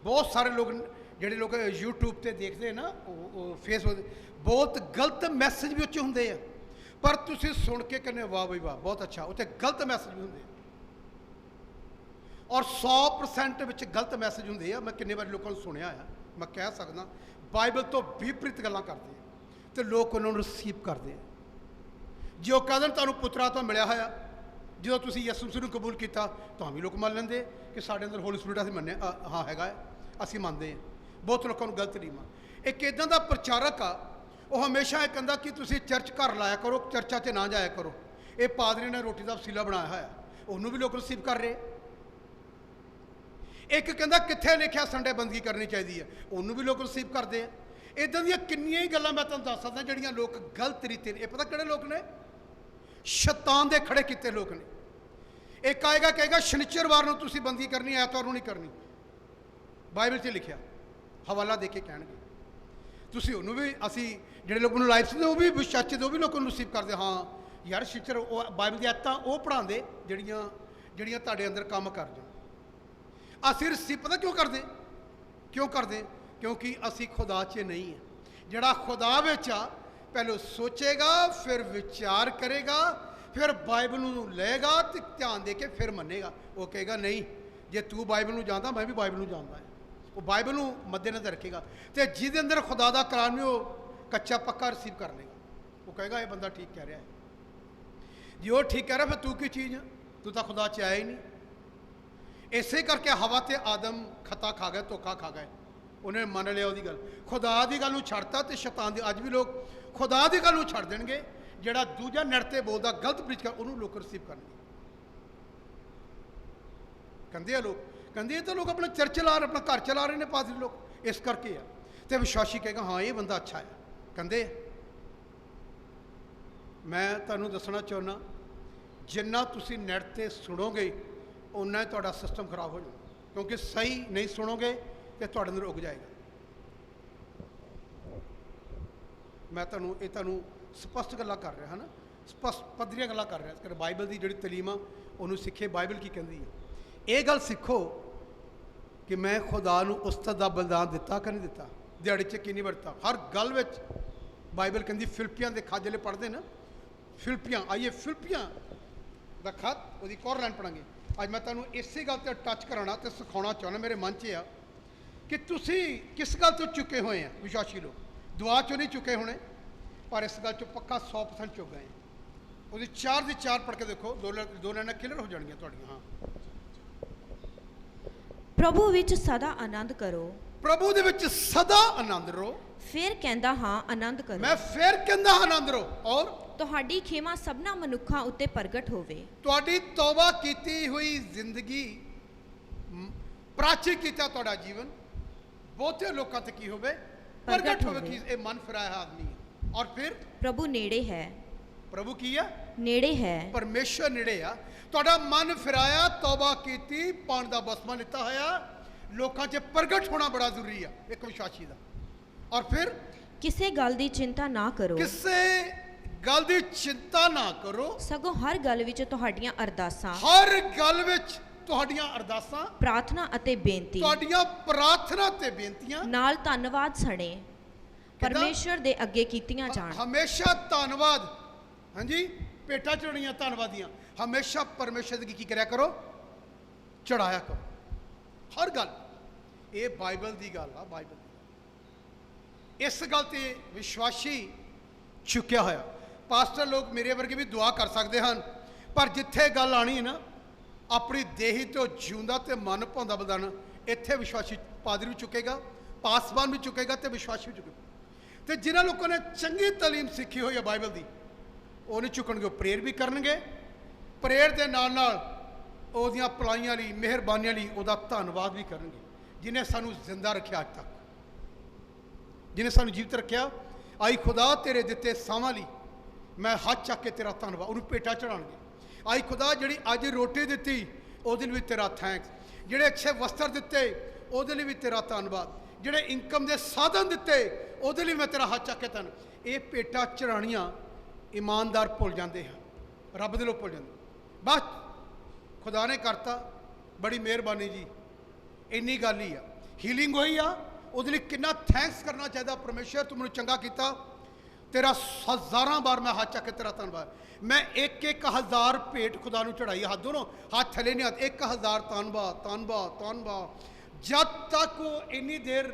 ਬਹੁਤ ਸਾਰੇ ਲੋਕ ਜਿਹੜੇ ਲੋਕ YouTube ਤੇ ਦੇਖਦੇ ਨਾ, ਉਹ ਫੇਸਬੁੱਕ, ਬਹੁਤ ਗਲਤ ਮੈਸੇਜ ਵੀ ਉੱਚੇ ਹੁੰਦੇ ਆ, ਪਰ ਤੁਸੀਂ ਸੁਣ ਕੇ ਕਹਿੰਦੇ ਵਾਹ ਬਈ ਵਾਹ ਬਹੁਤ ਅੱਛਾ। ਉੱਥੇ ਗਲਤ ਮੈਸੇਜ ਵੀ ਹੁੰਦੇ ਆ, ਔਰ 100% ਵਿੱਚ ਗਲਤ ਮੈਸੇਜ ਹੁੰਦੇ ਆ। ਮੈਂ ਕਿੰਨੇ ਵਾਰੀ ਲੋਕਾਂ ਨੂੰ ਸੁਣਿਆ ਆ, ਮੈਂ ਕਹਿ ਸਕਦਾ ਬਾਈਬਲ ਤੋਂ ਵਿਪਰੀਤ ਗੱਲਾਂ ਕਰਦੇ ਆ ਤੇ ਲੋਕ ਉਹਨਾਂ ਨੂੰ ਰਿਸੀਵ ਕਰਦੇ ਆ। ਜੇ ਉਹ ਕਹਿੰਦੇ ਤੁਹਾਨੂੰ ਪੁੱਤਰਾ ਤੋਂ ਮਿਲਿਆ ਹੋਇਆ, ਜਦੋਂ ਤੁਸੀਂ ਯਿਸੂ ਮਸੀਹ ਨੂੰ ਕਬੂਲ ਕੀਤਾ ਤਾਂ ਵੀ ਲੋਕ ਮੰਨ ਲੈਂਦੇ ਕਿ ਸਾਡੇ ਅੰਦਰ ਹੋਲੀ ਸਪਿਰਿਟ ਅਸੀਂ ਮੰਨਿਆ, ਹਾਂ ਹੈਗਾ, ਅਸੀਂ ਮੰਨਦੇ ਹਾਂ। ਬਹੁਤ ਲੋਕਾਂ ਨੂੰ ਗਲਤ ਨਹੀਂ ਮੰਨ। ਇੱਕ ਇੱਦਾਂ ਦਾ ਪ੍ਰਚਾਰਕ ਆ, ਉਹ ਹਮੇਸ਼ਾ ਇਹ ਕਹਿੰਦਾ ਕਿ ਤੁਸੀਂ ਚਰਚ ਘਰ ਲਾਇਆ ਕਰੋ, ਚਰਚਾ 'ਚ ਨਾ ਜਾਇਆ ਕਰੋ। ਇਹ ਪਾਦਰੀ ਨੇ ਰੋਟੀ ਦਾ ਵਸੀਲਾ ਬਣਾਇਆ ਹੋਇਆ। ਉਹਨੂੰ ਵੀ ਲੋਕ ਰਿਸੀਵ ਕਰ ਰਹੇ। ਇੱਕ ਕਹਿੰਦਾ ਕਿੱਥੇ ਲਿਖਿਆ ਸੰਡੇ ਬੰਦਗੀ ਕਰਨੀ ਚਾਹੀਦੀ ਹੈ, ਉਹਨੂੰ ਵੀ ਲੋਕ ਰਿਸੀਵ ਕਰਦੇ ਆ। ਇੱਦਾਂ ਦੀਆਂ ਕਿੰਨੀਆਂ ਹੀ ਗੱਲਾਂ ਮੈਂ ਤੁਹਾਨੂੰ ਦੱਸ ਸਕਦਾ ਜਿਹੜੀਆਂ ਲੋਕ ਗਲਤ ਰੀਤੇ ਨੇ। ਇਹ ਪਤਾ ਕਿਹੜੇ ਲੋਕ ਨੇ? ਸ਼ੈਤਾਨ ਦੇ ਖੜੇ ਕੀਤੇ ਲੋਕ ਨੇ। ਇੱਕ ਆਏਗਾ ਕਹੇਗਾ ਸ਼ਨੀਚਰਵਾਰ ਨੂੰ ਤੁਸੀਂ ਬੰਦਗੀ ਕਰਨੀ, ਐਤਵਾਰ ਨੂੰ ਨਹੀਂ ਕਰਨੀ, ਬਾਈਬਲ 'ਚ ਲਿਖਿਆ, ਹਵਾਲਾ ਦੇ ਕੇ ਕਹਿਣਗੇ। ਤੁਸੀਂ ਉਹਨੂੰ ਵੀ, ਅਸੀਂ ਜਿਹੜੇ ਲੋਕ ਨੂੰ ਲਾਈਫ 'ਚ ਉਹ ਵੀ ਵਿਸ਼ਵਾਸੀ ਉਹ ਵੀ ਲੋਕਾਂ ਨੂੰ ਰਿਸੀਵ ਕਰਦੇ। ਹਾਂ ਯਾਰ ਸ਼ਨੀਚਰ ਉਹ ਬਾਈਬਲ ਦੀਆਂ ਆਇਤਾਂ ਉਹ ਪੜ੍ਹਾਉਂਦੇ ਜਿਹੜੀਆਂ ਤੁਹਾਡੇ ਅੰਦਰ ਕੰਮ ਕਰ ਜਾਣ। ਅਸੀਂ ਰਿਸੀਵ ਪਤਾ ਕਿਉਂ ਕਰਦੇ? ਕਿਉਂਕਿ ਅਸੀਂ ਖੁਦਾ 'ਚ ਨਹੀਂ ਹੈ। ਜਿਹੜਾ ਖੁਦਾ ਵਿੱਚ ਆ ਪਹਿਲਾਂ ਸੋਚੇਗਾ, ਫਿਰ ਵਿਚਾਰ ਕਰੇਗਾ, ਫਿਰ ਬਾਈਬਲ ਨੂੰ ਲਏਗਾ ਤੇ ਧਿਆਨ ਦੇ ਕੇ ਫਿਰ ਮੰਨੇਗਾ। ਉਹ ਕਹੇਗਾ ਨਹੀਂ, ਜੇ ਤੂੰ ਬਾਈਬਲ ਨੂੰ ਜਾਣਦਾ ਮੈਂ ਵੀ ਬਾਈਬਲ ਨੂੰ ਜਾਣਦਾ ਹੈ। ਉਹ ਬਾਈਬਲ ਨੂੰ ਮੱਦੇਨਜ਼ਰ ਰੱਖੇਗਾ ਤੇ ਜਿਹਦੇ ਅੰਦਰ ਖੁਦਾ ਦਾ ਕਲਾਮ ਹੈ ਉਹ ਕੱਚਾ ਪੱਕਾ ਰਿਸੀਵ ਕਰ ਲੇਗਾ। ਉਹ ਕਹੇਗਾ ਇਹ ਬੰਦਾ ਠੀਕ ਕਹਿ ਰਿਹਾ ਹੈ। ਜੇ ਉਹ ਠੀਕ ਕਹਿ ਰਿਹਾ ਫਿਰ ਤੂੰ ਕੀ ਚੀਜ਼ ਹੈ? ਤੂੰ ਤਾਂ ਖੁਦਾ 'ਚ ਆਇਆ ਹੀ ਨਹੀਂ। ਇਸੇ ਕਰਕੇ ਹਵਾ ਤੇ ਆਦਮ ਖਤਾ ਖਾ ਗਏ, ਧੋਖਾ ਖਾ ਗਏ। ਉਹਨੇ ਮੰਨ ਲਿਆ ਉਹਦੀ ਗੱਲ, ਖੁਦਾ ਦੀ ਗੱਲ ਨੂੰ ਛੱਡਤਾ। ਤੇ ਸ਼ੈਤਾਨ ਦੀ ਅੱਜ ਵੀ ਲੋਕ ਖੁਦਾ ਦੀ ਗੱਲ ਨੂੰ ਛੱਡ ਦੇਣਗੇ। ਜਿਹੜਾ ਦੂਜਾ ਨਿਰਤੇ ਬੋਲਦਾ, ਗਲਤ ਪ੍ਰੀਚ ਕਰ, ਉਹਨੂੰ ਲੋਕ ਰਿਸੀਵ ਕਰਨਗੇ। ਕਹਿੰਦੇ ਆ ਲੋਕ, ਕਹਿੰਦੇ ਇਹ ਤਾਂ ਲੋਕ ਆਪਣਾ ਚਰਚ ਚਲਾ ਰਹੇ, ਆਪਣਾ ਘਰ ਚਲਾ ਰਹੇ ਨੇ ਪਾਦਰੀ ਲੋਕ, ਇਸ ਕਰਕੇ ਆ। ਤੇ ਵਿਸ਼ਵਾਸੀ ਕਹੇਗਾ ਹਾਂ ਇਹ ਬੰਦਾ ਅੱਛਾ ਹੈ। ਕਹਿੰਦੇ ਮੈਂ ਤੁਹਾਨੂੰ ਦੱਸਣਾ ਚਾਹੁੰਦਾ, ਜਿੰਨਾ ਤੁਸੀਂ ਨੈਟ 'ਤੇ ਸੁਣੋਗੇ ਓਨਾ ਹੀ ਤੁਹਾਡਾ ਸਿਸਟਮ ਖਰਾਬ ਹੋ ਜਾਊਗਾ। ਕਿਉਂਕਿ ਸਹੀ ਨਹੀਂ ਸੁਣੋਗੇ ਤੇ ਤੁਹਾਡੇ ਅੰਦਰ ਉੱਗ ਜਾਏਗਾ। ਮੈਂ ਤੁਹਾਨੂੰ ਸਪਸ਼ਟ ਗੱਲਾਂ ਕਰ ਰਿਹਾ ਹਾਂ ਨਾ, ਸਪਸ਼ਟ ਪੱਧਰੀਆਂ ਗੱਲਾਂ ਕਰ ਰਿਹਾ। ਇਸ ਕਰਕੇ ਬਾਈਬਲ ਦੀ ਜਿਹੜੀ ਤਾਲੀਮ ਆ ਉਹਨੂੰ ਸਿੱਖੇ। ਬਾਈਬਲ ਕੀ ਕਹਿੰਦੀ ਹੈ ਇਹ ਗੱਲ ਸਿੱਖੋ ਕਿ ਮੈਂ ਖੁਦਾ ਨੂੰ ਉਸਤਤ ਦਾ ਬਲਿਦਾਨ ਦਿੱਤਾ ਕਿ ਨਹੀਂ ਦਿੱਤਾ, ਦਿਹਾੜੀ 'ਚ ਕਿੰਨੀ ਵਰਤਾ। ਹਰ ਗੱਲ ਵਿੱਚ ਬਾਈਬਲ ਕਹਿੰਦੀ। ਫਿਲਿੱਪੀਆਂ ਦੇ ਖਤ ਜਿਹੜੇ ਪੜ੍ਹਦੇ ਨਾ, ਫਿਲਿੱਪੀਆਂ, ਆਈਏ ਫਿਲਿੱਪੀਆਂ ਦਾ ਖਤ, ਉਹਦੀ ਕੋਰ ਲਾਈਨ ਪੜਾਂਗੇ। ਅੱਜ ਮੈਂ ਤੁਹਾਨੂੰ ਇਸੇ ਗੱਲ 'ਤੇ ਟੱਚ ਕਰਾਉਣਾ ਤੇ ਸਿਖਾਉਣਾ ਚਾਹੁੰਦਾ। ਮੇਰੇ ਮਨ 'ਚ ਆ ਕਿ ਤੁਸੀਂ ਕਿਸ ਗੱਲ ਤੋਂ ਚੁੱਕੇ ਹੋਏ ਆ। ਵਿਸ਼ਵਾਸੀ ਲੋਕ ਦੁਆ 'ਚੋਂ ਨਹੀਂ ਚੁੱਕੇ ਹੋਣੇ, ਪਰ ਇਸ ਗੱਲ 'ਚੋਂ ਪੱਕਾ 100% ਚੁੱਕ ਗਏ। ਉਹਦੀ 4 ਦੀ 4 ਪੜ੍ਹ ਕੇ ਦੇਖੋ, ਦੋ ਲਾਈਨਾਂ ਕਲੀਅਰ ਹੋ ਜਾਣਗੀਆਂ ਤੁਹਾਡੀਆਂ। ਹਾਂ, ਪ੍ਰਭੂ ਵਿੱਚ ਸਦਾ ਆਨੰਦ ਕਰੋ। ਪ੍ਰਭੂ ਦੇ ਵਿੱਚ ਸਦਾ ਆਨੰਦ ਰਹੋ। ਫਿਰ ਕਹਿੰਦਾ ਹਾਂ ਆਨੰਦ ਕਰੋ। ਮੈਂ ਫਿਰ ਕਹਿੰਦਾ ਆਨੰਦ ਰਹੋ। ਔਰ ਤੁਹਾਡੀ ਖਿਮਾ ਸਭਨਾ ਮਨੁੱਖਾਂ ਉੱਤੇ ਪ੍ਰਗਟ ਹੋਵੇ। ਤੁਹਾਡੀ ਤੌਬਾ ਕੀਤੀ ਹੋਈ ਜ਼ਿੰਦਗੀ, ਪ੍ਰਾਚੀ ਕੀਤਾ ਤੁਹਾਡਾ ਜੀਵਨ ਬਹੁਤੇ ਲੋਕਾਂ ਤੇ ਕੀ ਹੋਵੇ? ਪ੍ਰਗਟ ਹੋਵੇ ਕਿ ਇਹ ਮਨ ਫਿਰਾਇਆ ਆਦਮੀ ਹੈ। ਔਰ ਫਿਰ ਪ੍ਰਭੂ ਨੇੜੇ ਹੈ। ਪ੍ਰਭੂ ਕੀ ਆ? ਨੇੜੇ ਹੈ। ਪਰਮੇਸ਼ਰ ਨੇੜੇ ਆ। ਤੁਹਾਡਾ ਮਨ ਫਿਰਾਇਆ, ਤੌਬਾ ਕੀਤੀ, ਪਾਣ ਦਾ ਬਸਮਾ ਲਿੱਤਾ ਹੋਇਆ, ਲੋਕਾਂ 'ਚ ਪ੍ਰਗਟ ਹੋਣਾ ਬੜਾ ਜ਼ਰੂਰੀ ਆ ਇੱਕ ਵਿਸ਼ਵਾਸੀ ਦਾ। ਔਰ ਫਿਰ ਕਿਸੇ ਗੱਲ ਦੀ ਚਿੰਤਾ ਨਾ ਕਰੋ। ਕਿਸੇ ਗੱਲ ਦੀ ਚਿੰਤਾ ਨਾ ਕਰੋ, ਸਗੋਂ ਹਰ ਗੱਲ ਵਿੱਚ ਤੁਹਾਡੀਆਂ ਅਰਦਾਸਾਂ, ਹਰ ਗੱਲ ਵਿੱਚ ਤੁਹਾਡੀਆਂ ਅਰਦਾਸਾਂ, ਪ੍ਰਾਰਥਨਾ ਅਤੇ ਬੇਨਤੀ, ਤੁਹਾਡੀਆਂ ਪ੍ਰਾਰਥਨਾ ਤੇ ਬੇਨਤੀਆਂ ਨਾਲ ਧੰਨਵਾਦ ਸਣੇ ਪਰਮੇਸ਼ਰ ਦੇ ਅੱਗੇ ਕੀਤੀਆਂ ਜਾਣ। ਹਮੇਸ਼ਾ ਧੰਨਵਾਦ, ਹਾਂਜੀ, ਭੇਟਾਂ ਚੜ੍ਹਨੀਆਂ ਧੰਨਵਾਦੀਆਂ ਹਮੇਸ਼ਾ ਪਰਮੇਸ਼ਰ ਦੀ ਕੀ ਕਰਿਆ ਕਰੋ? ਚੜਾਇਆ ਕਰੋ। ਹਰ ਗੱਲ, ਇਹ ਬਾਈਬਲ ਦੀ ਗੱਲ ਆ। ਬਾਈਬਲ ਇਸ ਗੱਲ ਤੇ ਵਿਸ਼ਵਾਸੀ ਚੁੱਕਿਆ ਹੋਇਆ। ਪਾਸਟਰ ਲੋਕ ਮੇਰੇ ਵਰਗੇ ਵੀ ਦੁਆ ਕਰ ਸਕਦੇ ਹਨ, ਪਰ ਜਿੱਥੇ ਗੱਲ ਆਣੀ ਹੈ ਨਾ ਆਪਣੀ ਦੇਹੀ ਤੋਂ ਜਿਉਂਦਾ ਤੇ ਮਨ ਭਾਉਂਦਾ ਬਲਿਦਾਨ, ਇੱਥੇ ਵਿਸ਼ਵਾਸੀ ਪਾਦਰੀ ਵੀ ਚੁੱਕੇਗਾ, ਪਾਸਵਾਨ ਵੀ ਚੁੱਕੇਗਾ ਤੇ ਵਿਸ਼ਵਾਸੀ ਵੀ ਚੁੱਕੇਗਾ। ਤੇ ਜਿਨ੍ਹਾਂ ਲੋਕਾਂ ਨੇ ਚੰਗੀ ਤਾਲੀਮ ਸਿੱਖੀ ਹੋਈ ਹੈ ਬਾਈਬਲ ਦੀ, ਉਹ ਨਹੀਂ ਚੁੱਕਣਗੇ, ਉਹ ਪ੍ਰੇਅਰ ਵੀ ਕਰਨਗੇ। ਪ੍ਰੇਅਰ ਦੇ ਨਾਲ ਨਾਲ ਉਹਦੀਆਂ ਭਲਾਈਆਂ ਲਈ, ਮਿਹਰਬਾਨੀਆਂ ਲਈ ਉਹਦਾ ਧੰਨਵਾਦ ਵੀ ਕਰਨਗੇ, ਜਿਹਨੇ ਸਾਨੂੰ ਜ਼ਿੰਦਾ ਰੱਖਿਆ ਅੱਜ ਤੱਕ, ਜਿਹਨੇ ਸਾਨੂੰ ਜੀਵਤ ਰੱਖਿਆ। ਆਈ ਖੁਦਾ ਤੇਰੇ ਦਿੱਤੇ ਸਾਵਾਂ ਲਈ ਮੈਂ ਹੱਥ ਚੱਕ ਕੇ ਤੇਰਾ ਧੰਨਵਾਦ, ਉਹਨੂੰ ਭੇਟਾ ਚੜਾਉਣਗੇ। ਆਈ ਖੁਦਾ ਜਿਹੜੀ ਅੱਜ ਰੋਟੀ ਦਿੱਤੀ ਉਹਦੇ ਲਈ ਵੀ ਤੇਰਾ ਥੈਂਕਸ, ਜਿਹੜੇ ਅੱਛੇ ਵਸਤਰ ਦਿੱਤੇ ਉਹਦੇ ਲਈ ਵੀ ਤੇਰਾ ਧੰਨਵਾਦ, ਜਿਹੜੇ ਇਨਕਮ ਦੇ ਸਾਧਨ ਦਿੱਤੇ ਉਹਦੇ ਲਈ ਮੈਂ ਤੇਰਾ ਹੱਥ ਚੱਕ ਕੇ ਧੰਨ। ਇਹ ਭੇਟਾ ਚੜਾਉਣੀਆਂ ਇਮਾਨਦਾਰ ਭੁੱਲ ਜਾਂਦੇ ਹਨ, ਰੱਬ ਦੇ ਲੋਕ ਭੁੱਲ ਜਾਂਦੇ। ਬਸ ਖੁਦਾ ਨੇ ਕਰਤਾ, ਬੜੀ ਮਿਹਰਬਾਨੀ ਜੀ, ਇੰਨੀ ਗੱਲ ਹੀ ਆ। ਹੀਲਿੰਗ ਹੋਈ ਆ, ਉਹਦੇ ਲਈ ਕਿੰਨਾ ਥੈਂਕਸ ਕਰਨਾ ਚਾਹੀਦਾ। ਪਰਮੇਸ਼ਰ ਤੂੰ ਮੈਨੂੰ ਚੰਗਾ ਕੀਤਾ, ਤੇਰਾ ਹਜ਼ਾਰਾਂ ਵਾਰ ਮੈਂ ਹੱਥ ਚੱਕ ਕੇ ਤੇਰਾ ਧੰਨਵਾਦ। ਮੈਂ 1000 ਭੇਟ ਖੁਦਾ ਨੂੰ ਚੜਾਈ, ਹੱਥ ਦੋਨੋਂ ਹੱਥ ਥੱਲੇ ਨਹੀਂ, ਹੱਥ 1000 ਧੰਨਵਾਦ ਧੰਨਵਾਦ ਧੰਨਵਾਦ। ਜਦ ਤੱਕ ਉਹ ਇੰਨੀ ਦੇਰ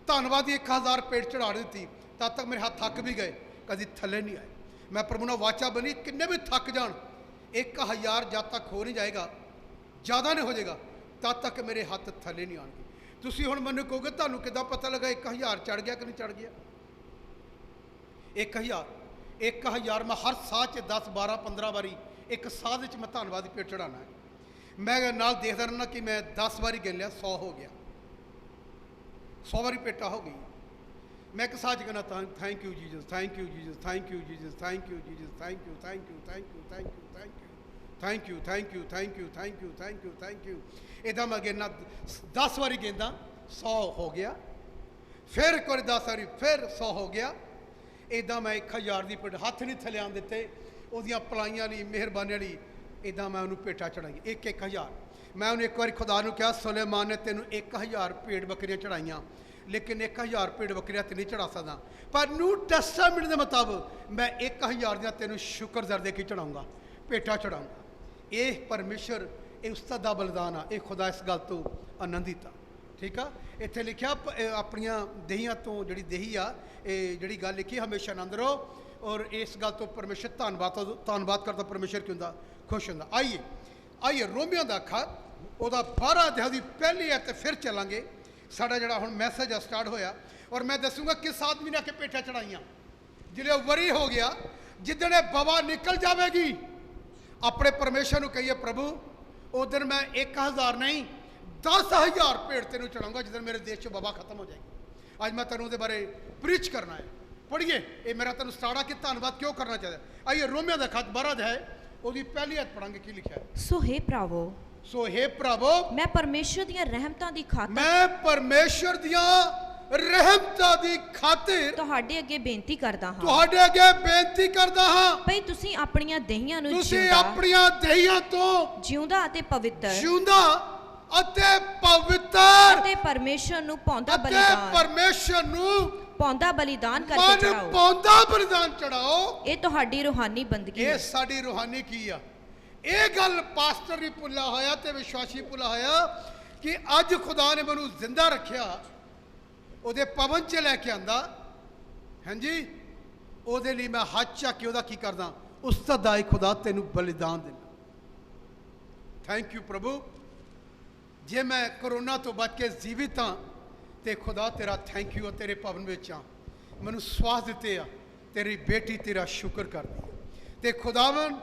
ਧੰਨਵਾਦ ਦੀ 1000 ਭੇਟ ਚੜਾ ਦਿੱਤੀ, ਤਦ ਤੱਕ ਮੇਰੇ ਹੱਥ ਥੱਕ ਵੀ ਗਏ, ਕਦੀ ਥੱਲੇ ਨਹੀਂ ਆਏ। ਮੈਂ ਪ੍ਰਭੂ ਨਾਲ ਵਾਚਾ ਬਣੀ, ਕਿੰਨੇ ਵੀ ਥੱਕ ਜਾਣ, 1000 ਜਦ ਤੱਕ ਹੋ ਨਹੀਂ ਜਾਏਗਾ, ਜ਼ਿਆਦਾ ਨਹੀਂ ਹੋ ਜਾਏਗਾ, ਤਦ ਤੱਕ ਮੇਰੇ ਹੱਥ ਥੱਲੇ ਨਹੀਂ ਆਉਣਗੇ। ਤੁਸੀਂ ਹੁਣ ਮੈਨੂੰ ਕਹੋਗੇ ਤੁਹਾਨੂੰ ਕਿੱਦਾਂ ਪਤਾ ਲੱਗਾ 1000 ਚੜ ਗਿਆ ਕਿ ਨਹੀਂ ਚੜ ਗਿਆ? 1000 ਮੈਂ ਹਰ ਸਾਹ 'ਚ 10 12 15 ਵਾਰੀ एक साल ਵਿੱਚ मैं ਧੰਨਵਾਦ ਦੀ ਭੇਟ ਚੜਾਉਣਾ ਹੈ। मैं नाल देखदा रहना कि मैं 10 ਵਾਰੀ गिन लिया, 100 हो गया, 100 ਵਾਰੀ ਭੇਟਾ ਹੋ ਗਈ। मैं एक साथ कहना thank you Jesus, thank you Jesus, thank you Jesus, thank you Jesus, thank you, thank you, thank you, thank you, thank you, thank you, thank you, thank you, thank you, thank you, thank you. इदा मैं गिनना 10 ਵਾਰੀ गिनदा, 100 हो गया। फिर एक बार 10 ਵਾਰੀ, फिर 100 हो गया। इदा मैं 1000 ਦੀ ਭੇਟ ਹੱਥ ਨਹੀਂ ਥੱਲੇ ਆਉਣ ਦਿੱਤੇ, ਉਹਦੀਆਂ ਪਲਾਈਆਂ ਲਈ, ਮਿਹਰਬਾਨੀ ਲਈ इदा मैं उन्होंने भेटा चढ़ाई 1-1000। मैं उन्हें एक बार खुदा ने कहा सुलेमान ने तेन 1000 भेड़ बकरियां चढ़ाइया, लेकिन 1000 भेड़ बकरियां तो नहीं चढ़ा सकता, पर न्यू टेस्टामेंट के मुताबिक मैं 1000 दियां तेन शुक्र दर्दे की चढ़ाऊँगा, भेटा चढ़ाऊँगा। ये परमेश्वर ये उसका दा बलिदान आ, ये खुदा इस गल तो आनंदित आ। ठीक है, इत्थे लिखा अपनिया देहियां तो जी देही आ, जी गल लिखी हमेशा आनंद रहो, और इस गल तो परमेश्वर धन्नवाद करता परमेश्वर क्यों खुश होंगे। आइए आइए रोमियो का खत वह 12 अध्याय की पहली है, तो फिर चलांगे। साड़ा जड़ा हुण मैसेज स्टार्ट होया, और मैं दसूँगा किस आदमी ने आके पेठा चढ़ाइयाँ जिले वरी हो गया, जिदने बवा निकल जाएगी। अपने परमेश्वर को कहिए प्रभु उस दिन मैं 1000 नहीं 10,000 भेड़ तेन चढ़ाऊँगा, जिस दिन मेरे देश से बवा खत्म हो जाएगी। अज मैं तेन बारे प्रीच करना है। पढ़िए ये मेरा तेन स्टार्ट कि धन्नवाद क्यों करना चाहिए। आइए रोमियो का खत 12 अध्याय ਉਹਦੀ ਪਹਿਲੀ ਆਇਤ ਪੜਾਂਗੇ। ਕੀ ਲਿਖਿਆ ਹੈ? सो हे प्रावो, सो हे प्रभु, मैं परमेश्वर ਦੀਆਂ ਰਹਿਮਤਾਂ ਦੀ ਖਾਤਰ, मैं परमेश्वर ਦੀਆਂ ਰਹਿਮਤਾਂ ਦੀ ਖਾਤਰ ਤੁਹਾਡੇ ਅੱਗੇ ਬੇਨਤੀ ਕਰਦਾ ਹਾਂ, ਤੁਹਾਡੇ ਅੱਗੇ ਬੇਨਤੀ ਕਰਦਾ ਹਾਂ ਭਈ ਤੁਸੀਂ ਆਪਣੀਆਂ ਦੇਹੀਆਂ ਨੂੰ ਤੁਸੀਂ ਆਪਣੀਆਂ ਦੇਹੀਆਂ ਤੋਂ ਜਿਉਂਦਾ ਅਤੇ ਪਵਿੱਤਰ ਜਿਉਂਦਾ ਅਤੇ ਪਵਿੱਤਰ ਅਤੇ ਪਰਮੇਸ਼ਰ ਨੂੰ ਪਾਉਂਦਾ ਅਤੇ ਬਲੀਦਾਨ ਪਰਮੇਸ਼ਰ ਨੂੰ ਪਾਉਂਦਾ ਬਲੀਦਾਨ ਕਰਕੇ ਮਨ ਚੜਾਓ। ਪਾਉਂਦਾ ਬਲੀਦਾਨ ਚੜਾਓ। ਇਹ ਤੁਹਾਡੀ ਰੂਹਾਨੀ ਬੰਦਗੀ ਹੈ। ਇਹ ਸਾਡੀ ਰੂਹਾਨੀ ਕੀ ਆ? ਇਹ ਗੱਲ ਪਾਸਟਰ ਵੀ ਭੁੱਲਾ ਹੋਇਆ ਤੇ ਵਿਸ਼ਵਾਸੀ ਭੁੱਲਾ ਹੋਇਆ ਕਿ ਅੱਜ ਖੁਦਾ ਨੇ ਮੈਨੂੰ ਜ਼ਿੰਦਾ ਰੱਖਿਆ, ਉਹਦੇ ਪਵਨ 'ਚ ਲੈ ਕੇ ਆਂਦਾ। ਹਾਂਜੀ, ਉਹਦੇ ਲਈ ਮੈਂ ਹੱਥ ਚੱਕ ਕੇ ਉਹਦਾ ਕੀ ਕਰਦਾ? ਉਸ ਦਾ ਦਾਈ ਖੁਦਾ ਤੈਨੂੰ ਬਲੀਦਾਨ ਦੇਣਾ। ਥੈਂਕ ਯੂ ਪ੍ਰਭੂ। ਜੇ ਮੈਂ ਕਰੋਨਾ ਤੋਂ ਬਚ ਕੇ ਜੀਵਿਤ ਹਾਂ ਤੇ ਖੁਦਾ ਤੇਰਾ ਥੈਂਕ ਯੂ। ਤੇਰੇ ਭਵਨ ਵਿੱਚ ਆ, ਮੈਨੂੰ ਸਵਾਸ ਦਿੱਤੇ ਆ, ਤੇਰੀ ਬੇਟੀ ਤੇਰਾ ਸ਼ੁਕਰ ਕਰਦੀ ਹੈ। ਤੇ ਖੁਦਾਵੰ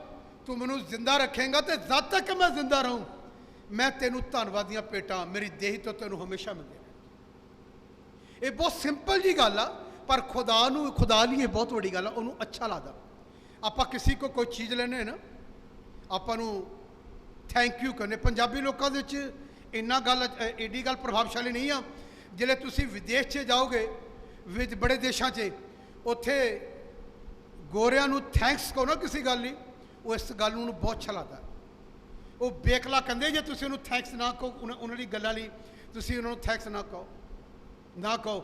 ਤੂੰ ਮੈਨੂੰ ਜ਼ਿੰਦਾ ਰੱਖੇਂਗਾ, ਤੇ ਜਦ ਤੱਕ ਮੈਂ ਜ਼ਿੰਦਾ ਰਹੂੰ ਮੈਂ ਤੈਨੂੰ ਧੰਨਵਾਦ ਦੀਆਂ ਭੇਟਾਂ ਮੇਰੀ ਦੇਹ ਤੋਂ ਤੈਨੂੰ ਹਮੇਸ਼ਾ ਮਿਲਦੀਆਂ। ਇਹ ਬਹੁਤ ਸਿੰਪਲ ਜੀ ਗੱਲ ਆ, ਪਰ ਖੁਦਾ ਲਈ ਇਹ ਬਹੁਤ ਵੱਡੀ ਗੱਲ ਆ। ਉਹਨੂੰ ਅੱਛਾ ਲੱਗਦਾ। ਆਪਾਂ ਕਿਸੇ ਕੋ ਕੋਈ ਚੀਜ਼ ਲੈਣੇ ਨਾ, ਆਪਾਂ ਨੂੰ ਥੈਂਕ ਯੂ ਕਰਨੇ। ਪੰਜਾਬੀ ਲੋਕਾਂ ਦੇ ਵਿੱਚ ਇੰਨਾ ਗੱਲ ਐਡੀ ਗੱਲ ਪ੍ਰਭਾਵਸ਼ਾਲੀ ਨਹੀਂ ਆ। जिले तुसी विदेश 'ਚ जाओगे, बड़े देशों 'ਚ उत्थे गोरियां नूं थैंक्स कहो ना किसी गल लई, वो इस गल नूं बहुत अच्छा लगता। वो बेकला कहते जे तुसी उन्होंने थैंक्स ना कहो, उन्होंने गल्लां लई तुसी उन्होंने थैंक्स ना कहो।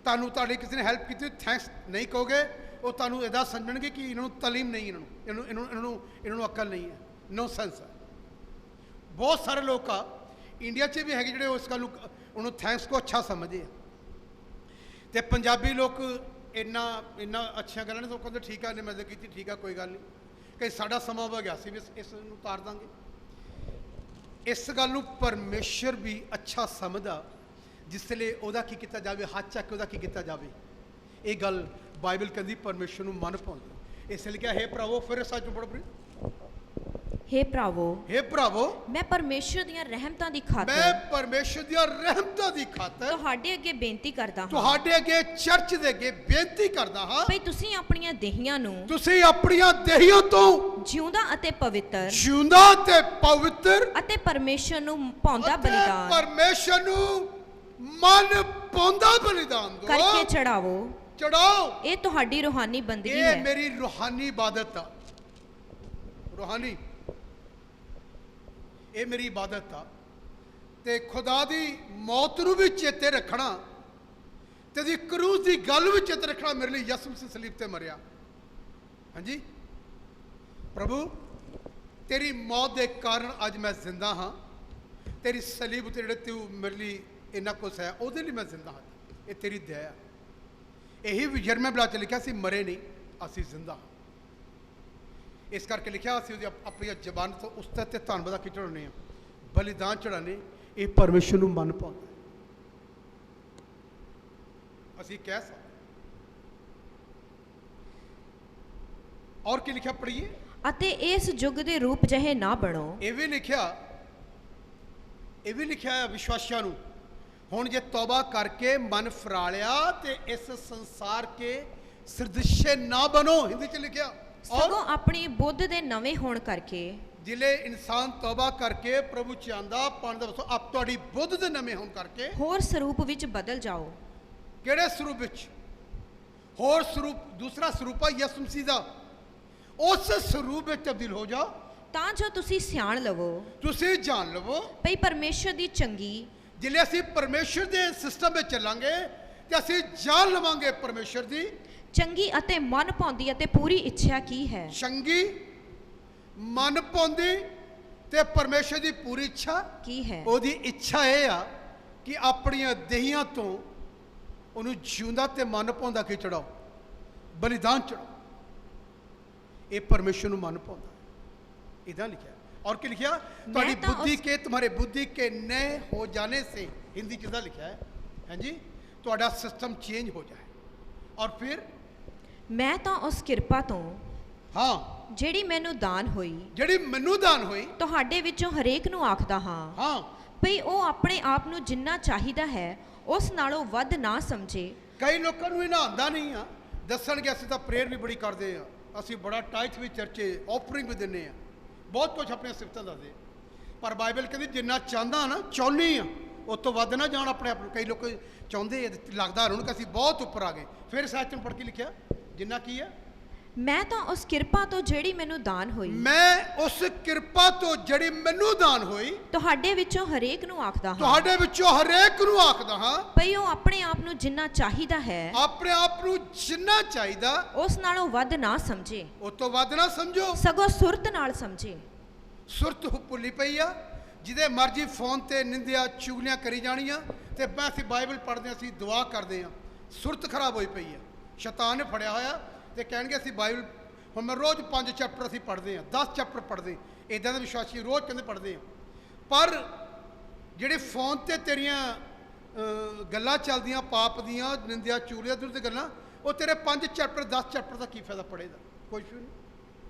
तुहानूं तुहाडी किसी ने हेल्प की थैंक्स नहीं कहोगे, वो तुहानूं इदा समझणगे कि इन्होंने तलीम नहीं, इन्होंने अकल नहीं है, नो सेंस है। बहुत सारे लोग आ इंडिया 'ਚ भी है जिहड़े इस गल उन्होंने थैंक्स को अच्छा समझे। तो पंजाबी लोग इन्ना अच्छिया गल्लां नहीं, तो कहते ठीक है, मैं की ठीक है, कोई गल नहीं, कहीं साडा समा हो गया सी भी इस उतार देंगे। इस गल नूं परमेश्वर भी अच्छा समझदा, जिसले ओदा की किया जाए, हाथ चक के ओदा की किया जाए। ये गल बाइबल कहती परमेश्वर नूं मन पाउंदी। इसलिए क्या हे भरावो, फिर सच पढ़ो प्री। हे भरावो, हे भरावो, मैं परमेश्वर ਦੀਆਂ ਰਹਿਮਤਾਂ ਦੀ ਖਾਤਰ, मैं परमेश्वर ਦੀਆਂ ਰਹਿਮਤਾਂ ਦੀ ਖਾਤਰ ਤੁਹਾਡੇ ਅੱਗੇ ਬੇਨਤੀ ਕਰਦਾ ਹਾਂ, ਤੁਹਾਡੇ ਅੱਗੇ ਚਰਚ ਦੇ ਅੱਗੇ ਬੇਨਤੀ ਕਰਦਾ ਹਾਂ, ਭਈ ਤੁਸੀਂ ਆਪਣੀਆਂ ਦੇਹੀਆਂ ਨੂੰ ਤੁਸੀਂ ਆਪਣੀਆਂ ਦੇਹੀਆਂ ਤੋਂ ਜਿਉਂਦਾ ਅਤੇ ਪਵਿੱਤਰ ਜਿਉਂਦਾ ਤੇ ਪਵਿੱਤਰ ਅਤੇ ਪਰਮੇਸ਼ਰ ਨੂੰ ਪਾਉਂਦਾ ਅਤੇ ਬਲੀਦਾਨ ਪਰਮੇਸ਼ਰ ਨੂੰ ਮਨ ਪਾਉਂਦਾ ਬਲੀਦਾਨ ਦਿਓ, ਕਰਕੇ ਚੜਾਵੋ। ਚੜਾਓ। ਇਹ ਤੁਹਾਡੀ ਰੂਹਾਨੀ ਬੰਦਗੀ ਇਹ ਹੈ। ਮੇਰੀ ਰੂਹਾਨੀ ਇਬਾਦਤ ਆ। ਰੂਹਾਨੀ ਇਹ ਮੇਰੀ ਇਬਾਦਤ ਆ। ਤੇ ਖੁਦਾ ਦੀ ਮੌਤ ਨੂੰ ਵੀ ਚੇਤੇ ਰੱਖਣਾ, ਤੇ ਦੀ ਕਰੂਜ਼ ਦੀ ਗੱਲ ਵੀ ਚੇਤੇ ਰੱਖਣਾ। ਮੇਰੇ ਲਈ ਯਿਸੂ ਮਸੀਹ ਸਲੀਬ ਤੇ ਮਰਿਆ। ਹਾਂਜੀ ਪ੍ਰਭੂ, ਤੇਰੀ ਮੌਤ ਦੇ ਕਾਰਨ ਅੱਜ ਮੈਂ ਜ਼ਿੰਦਾ ਹਾਂ। ਤੇਰੀ ਸਲੀਬ ਉੱਤੇ ਜਿਹੜੇ ਤੂੰ ਮੇਰੇ ਲਈ ਇੰਨਾ ਕੁਛ ਹੈ, ਉਹਦੇ ਲਈ ਮੈਂ ਜ਼ਿੰਦਾ ਹਾਂ। ਇਹ ਤੇਰੀ ਦਇਆ ਆ। ਇਹੀ ਵੀ ਯਰਮਿਆ ਬਲਾ 'ਚ ਲਿਖਿਆ ਸੀ, ਮਰੇ ਨਹੀਂ, ਅਸੀਂ ਜ਼ਿੰਦਾ ਹਾਂ। इस करके लिखा असं अपनी जबान तो उस ते धन्नवाद की चढ़ाने, बलिदान चढ़ाने। ये परमेश्वर को मन पाता असी कह सकते। और की लिखा पढ़िए, ਅਤੇ ਇਸ ਯੁੱਗ ਦੇ ਰੂਪ ਜਿਹੇ ਨਾ ਬਣੋ। ਇਹ ਵੀ ਲਿਖਿਆ ਹੈ ਵਿਸ਼ਵਾਸੀਆਂ ਨੂੰ, ਹੁਣ ਜੇ ਤੌਬਾ ਕਰਕੇ ਮਨ ਫਰਾ ਲਿਆ ਤੇ ਇਸ ਸੰਸਾਰ ਕੇ ਸਿਰਦਿਸ਼ੇ ਨਾ ਬਣੋ, ਹਿੰਦੀ ਚ ਲਿਖਿਆ। ਸਗੋਂ ਆਪਣੀ ਬੁੱਧ ਦੇ ਨਵੇਂ ਹੋਣ ਕਰਕੇ ਜਿਲੇ ਇਨਸਾਨ ਤੌਬਾ ਕਰਕੇ ਪ੍ਰਭੂ ਚ ਆਂਦਾ ਪਾਣ ਦਾ ਵਸੋ ਆਪ ਤੁਹਾਡੀ ਬੁੱਧ ਦੇ ਨਵੇਂ ਹੋਣ ਕਰਕੇ ਹੋਰ ਸਰੂਪ ਵਿੱਚ ਬਦਲ ਜਾਓ। ਕਿਹੜੇ ਸਰੂਪ ਵਿੱਚ? ਹੋਰ ਸਰੂਪ, ਦੂਸਰਾ ਸਰੂਪ ਆ ਯਿਸੂ ਮਸੀਹ ਦਾ, ਉਸ ਸਰੂਪ ਵਿੱਚ ਤਬਦੀਲ ਹੋ ਜਾਓ ਤਾਂ ਜੋ ਤੁਸੀਂ ਸਿਆਣ ਲਵੋ, ਤੁਸੀਂ ਜਾਣ ਲਵੋ ਭਈ ਪਰਮੇਸ਼ਰ ਦੀ ਚੰਗੀ ਜਿਲੇ ਅਸੀਂ ਪਰਮੇਸ਼ਰ ਦੇ ਸਿਸਟਮ ਵਿੱਚ ਚੱਲਾਂਗੇ ਤੇ ਅਸੀਂ ਜਾਣ ਲਵਾਂਗੇ ਪਰਮੇਸ਼ਰ ਦੀ ਚੰਗੀ ਅਤੇ ਮਨ ਭਾਉਂਦੀ ਅਤੇ ਪੂਰੀ ਇੱਛਾ ਕੀ ਹੈ। ਚੰਗੀ, ਮਨ ਭਾਉਂਦੀ ਤੇ ਪਰਮੇਸ਼ਰ ਦੀ ਪੂਰੀ ਇੱਛਾ ਕੀ ਹੈ। ਉਹਦੀ ਇੱਛਾ ਇਹ ਆ ਕਿ ਆਪਣੀਆਂ ਦੇਹੀਆਂ ਤੋਂ ਉਹਨੂੰ ਜਿਉਂਦਾ ਤੇ ਮਨ ਭਾਉਂਦਾ ਕੇ ਚੜਾਓ, ਬਲੀਦਾਨ ਚੜਾਓ। ਇਹ ਪਰਮੇਸ਼ਰ ਨੂੰ ਮਨ ਭਾਉਂਦਾ, इधर लिखा है। और क्या लिखा? तुम्हारी बुद्धि के, तुम्हारे बुद्धि के नए हो जाने से, हिंदी चिदा लिखा है, हाँ जी, तुम्हारा सिस्टम चेंज हो जाए। और फिर मैं तो उस किरपा तो हाँ ਜਿਹੜੀ ਮੈਨੂੰ ਦਾਨ ਹੋਈ, ਜਿਹੜੀ ਮੈਨੂੰ ਦਾਨ ਹੋਈ, ਤੁਹਾਡੇ ਵਿੱਚੋਂ ਹਰੇਕ ਨੂੰ ਆਖਦਾ ਹਾਂ ਹਾਂ ਭਈ ਉਹ ਆਪਣੇ ਆਪ ਨੂੰ ਜਿੰਨਾ ਚਾਹੀਦਾ ਹੈ ਉਸ ਨਾਲੋਂ ਵੱਧ ਨਾ ਸਮਝੇ। ਕਈ ਲੋਕਾਂ ਨੂੰ ਇਹਨਾਂ ਆਉਂਦਾ ਨਹੀਂ ਆ, ਦੱਸਣਗੇ ਅਸੀਂ ਤਾਂ ਪ੍ਰੇਅਰ ਵੀ ਬੜੀ ਕਰਦੇ ਆ, ਅਸੀਂ ਬੜਾ ਟਾਈਥ ਵੀ ਚਰਚੇ ਆਫਰਿੰਗ ਵੀ ਦਿੰਨੇ ਆ, ਬਹੁਤ ਕੁਝ ਆਪਣੀਆਂ ਸਿਫਤਾਂ ਦੱਸਦੇ, ਪਰ ਬਾਈਬਲ ਕਹਿੰਦੀ ਜਿੰਨਾ ਚਾਹੁੰਦਾ ਨਾ, ਚਾਹੁੰਦੀ ਆ ਉਸ ਤੋਂ ਵੱਧ ਨਾ ਜਾਣ ਆਪਣੇ ਆਪ ਨੂੰ। ਕਈ ਲੋਕ ਚਾਹੁੰਦੇ ਆ, ਲੱਗਦਾ ਉਹਨਾਂ ਕਿ ਅਸੀਂ ਬਹੁਤ ਉੱਪਰ ਆ ਗਏ। ਫਿਰ ਸੱਚ ਨੂੰ ਪੜ੍ਹ ਕੇ ਲਿਖਿਆ ਜਿੰਨਾ ਕੀ ਹੈ, ਮੈਂ ਤਾਂ ਉਸ ਕਿਰਪਾ ਤੋਂ ਜਿਹੜੀ ਮੈਨੂੰ ਦਾਨ ਹੋਈ, ਮੈਂ ਉਸ ਕਿਰਪਾ ਤੋਂ ਜਿਹੜੀ ਮੈਨੂੰ ਦਾਨ ਹੋਈ, ਤੁਹਾਡੇ ਵਿੱਚੋਂ ਹਰੇਕ ਨੂੰ ਆਖਦਾ ਹਾਂ, ਤੁਹਾਡੇ ਵਿੱਚੋਂ ਹਰੇਕ ਨੂੰ ਆਖਦਾ ਹਾਂ ਭਈ ਉਹ ਆਪਣੇ ਆਪ ਨੂੰ ਜਿੰਨਾ ਚਾਹੀਦਾ ਹੈ, ਆਪਣੇ ਆਪ ਨੂੰ ਜਿੰਨਾ ਚਾਹੀਦਾ ਉਸ ਨਾਲੋਂ ਵੱਧ ਨਾ ਸਮਝੇ, ਉਸ ਤੋਂ ਵੱਧ ਨਾ ਸਮਝੋ, ਸਗੋਂ ਸੁਰਤ ਨਾਲ ਸਮਝੇ। ਸੁਰਤ ਭੁੱਲੀ ਪਈ ਆ, ਜਿਹਦੇ ਮਰਜ਼ੀ ਫੋਨ ਤੇ ਨਿੰਦਿਆ ਚੁਗਲੀਆਂ ਕਰੀ ਜਾਣੀਆਂ, ਤੇ ਮੈਂ ਅਸੀਂ ਬਾਈਬਲ ਪੜ੍ਹਦੇ, ਅਸੀਂ ਦੁਆ ਕਰਦੇ ਆ, ਸੁਰਤ ਖਰਾਬ ਹੋਈ ਪਈ ਆ, ਸ਼ੈਤਾਨ ਨੇ ਫੜਿਆ ਹੋਇਆ। ਤੇ ਕਹਿਣਗੇ ਅਸੀਂ ਬਾਈਬਲ, ਹੁਣ ਮੈਂ ਰੋਜ਼ 5 ਚੈਪਟਰ ਅਸੀਂ ਪੜ੍ਹਦੇ ਆ, 10 ਚੈਪਟਰ ਪੜ੍ਹਦੇ, ਇੱਦਾਂ ਦੇ ਵਿਸ਼ਵਾਸੀ ਰੋਜ਼ ਕਹਿੰਦੇ ਪੜ੍ਹਦੇ ਆ, ਪਰ ਜਿਹੜੇ ਫੋਨ ਤੇ ਤੇਰੀਆਂ ਗੱਲਾਂ ਚੱਲਦੀਆਂ ਪਾਪ ਦੀਆਂ, ਨਿੰਦਿਆ ਚੁਗਲੀਆਂ ਦੀਆਂ ਗੱਲਾਂ, ਉਹ ਤੇਰੇ 5 ਚੈਪਟਰ 10 ਚੈਪਟਰ ਦਾ ਕੀ ਫਾਇਦਾ ਪੜ੍ਹੇਦਾ? ਕੁਝ ਵੀ ਨਹੀਂ,